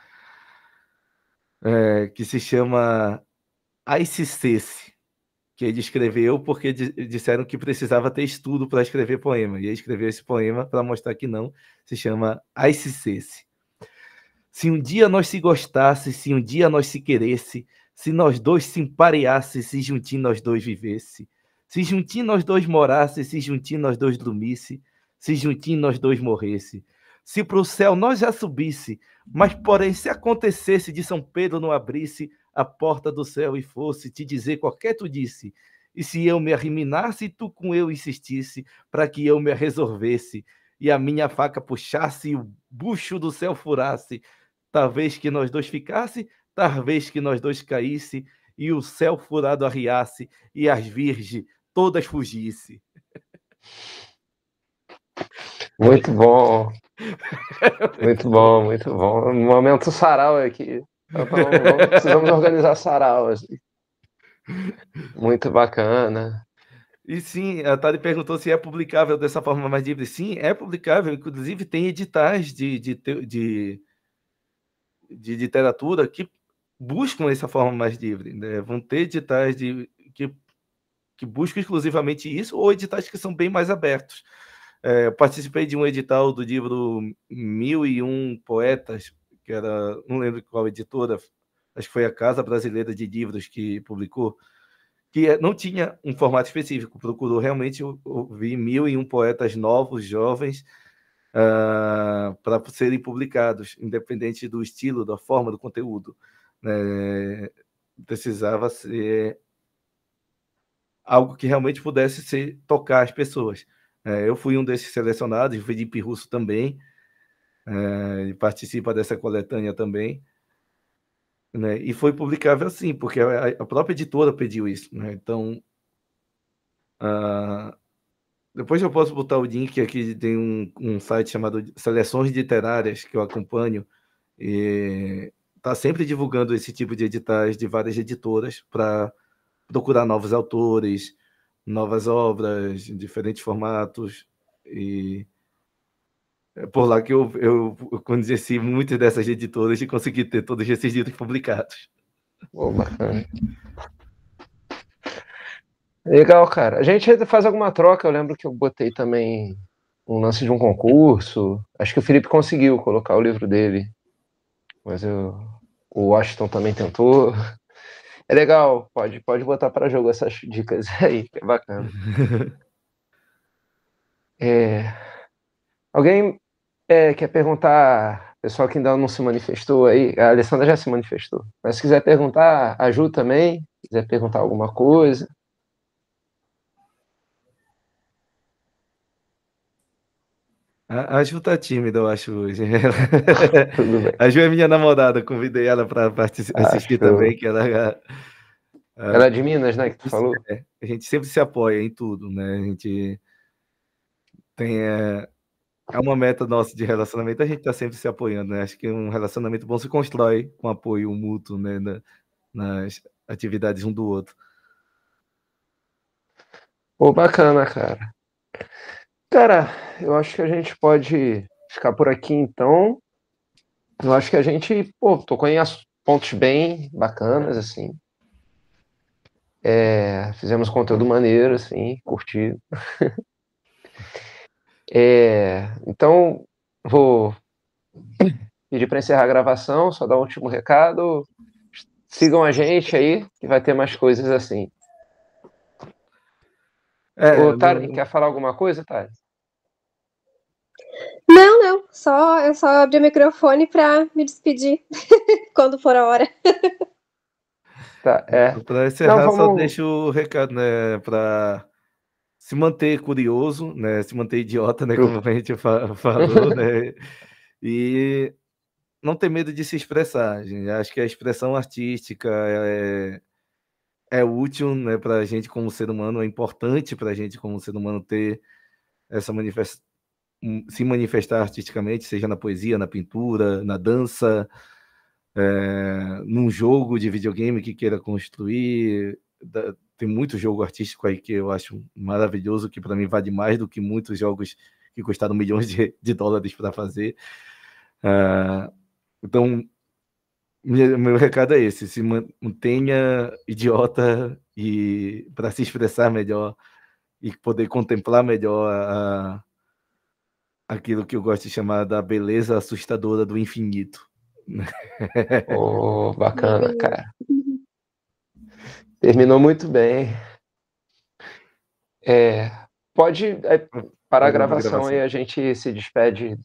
[SPEAKER 2] que se chama Ai Se Cesse, que ele escreveu porque disseram que precisava ter estudo para escrever poema, e ele escreveu esse poema para mostrar que não, se chama Ai Se Cesse. Se um dia nós se gostasse, se um dia nós se queresse, se nós dois se empareasse, se juntinho nós dois vivesse, se juntinho nós dois morasse, se juntinho nós dois dormisse, se juntinho nós dois morresse, se para o céu nós já subisse, mas, porém, se acontecesse de São Pedro não abrisse a porta do céu e fosse te dizer qualquer tu disse, e se eu me arriminasse e tu com eu insistisse, para que eu me resolvesse, e a minha faca puxasse e o bucho do céu furasse, talvez que nós dois ficasse, talvez que nós dois caísse, e o céu furado arriasse, e as virgens todas fugisse.
[SPEAKER 1] Muito bom. Muito bom, muito bom. Um momento sarau aqui. Então, precisamos organizar sarau. Assim. Muito bacana.
[SPEAKER 2] E sim, a Tari perguntou se é publicável dessa forma mais livre. Sim, é publicável. Inclusive, tem editais de literatura que buscam essa forma mais livre. Né? Vão ter editais que buscam exclusivamente isso, ou editais que são bem mais abertos. Eu participei de um edital do livro 1001 Poetas, que era, não lembro qual editora, acho que foi a Casa Brasileira de Livros que publicou, que não tinha um formato específico, procurou realmente ouvir 1001 poetas novos, jovens, para serem publicados, independente do estilo, da forma, do conteúdo. Precisava ser algo que realmente pudesse tocar as pessoas. Eu fui um desses selecionados, o Felipe Russo também, participa dessa coletânea também, né? E foi publicável assim, porque a própria editora pediu isso. Né? Então, depois eu posso botar o link aqui, tem um site chamado Seleções Literárias, que eu acompanho, e está sempre divulgando esse tipo de editais de várias editoras para procurar novos autores, novas obras, em diferentes formatos, e é por lá que eu conheci muitas dessas editoras e consegui ter todos esses livros publicados.
[SPEAKER 1] Bacana. Legal, cara. A gente ainda faz alguma troca, eu lembro que eu botei também um lance de um concurso, acho que o Felipe conseguiu colocar o livro dele, mas o Washington também tentou. É legal, pode botar para jogo essas dicas aí, que é bacana. Alguém quer perguntar, pessoal que ainda não se manifestou aí, a Alessandra já se manifestou, mas se quiser perguntar, a Ju também, se quiser perguntar alguma coisa.
[SPEAKER 2] A Ju tá tímida, eu acho, hoje.
[SPEAKER 1] Tudo bem.
[SPEAKER 2] A Ju é minha namorada, convidei ela para assistir também, que ela
[SPEAKER 1] é de Minas, né, que tu falou?
[SPEAKER 2] A gente sempre se apoia em tudo, né? A gente tem uma meta nossa de relacionamento, a gente tá sempre se apoiando, né? Acho que um relacionamento bom se constrói com apoio mútuo, né? Nas atividades um do outro.
[SPEAKER 1] Bacana, cara. Cara, eu acho que a gente pode ficar por aqui, então. Eu acho que a gente, tocou em pontos bem bacanas, assim. Fizemos conteúdo maneiro, assim, curtido. Então, vou pedir para encerrar a gravação, só dar um último recado. Sigam a gente aí, que vai ter mais coisas assim. Tari, quer falar alguma coisa, Tari?
[SPEAKER 4] Não. Eu só abri o microfone para me despedir quando for a hora.
[SPEAKER 2] Tá, para encerrar, só deixo o recado, né, para se manter curioso, né, se manter idiota, né, como a gente falou, né, e não ter medo de se expressar. Gente. Acho que a expressão artística é útil, né, para a gente como ser humano, é importante para a gente como ser humano ter essa se manifestar artisticamente, seja na poesia, na pintura, na dança, num jogo de videogame que queira construir. Tem muito jogo artístico aí que eu acho maravilhoso, que para mim vale mais do que muitos jogos que custaram milhões de dólares para fazer. Então, meu recado é esse: se mantenha idiota e para se expressar melhor e poder contemplar melhor aquilo que eu gosto de chamar da beleza assustadora do infinito.
[SPEAKER 1] Bacana, cara. Terminou muito bem. Para a
[SPEAKER 2] Parando a
[SPEAKER 1] gravação
[SPEAKER 2] gravação.
[SPEAKER 1] e a gente se despede.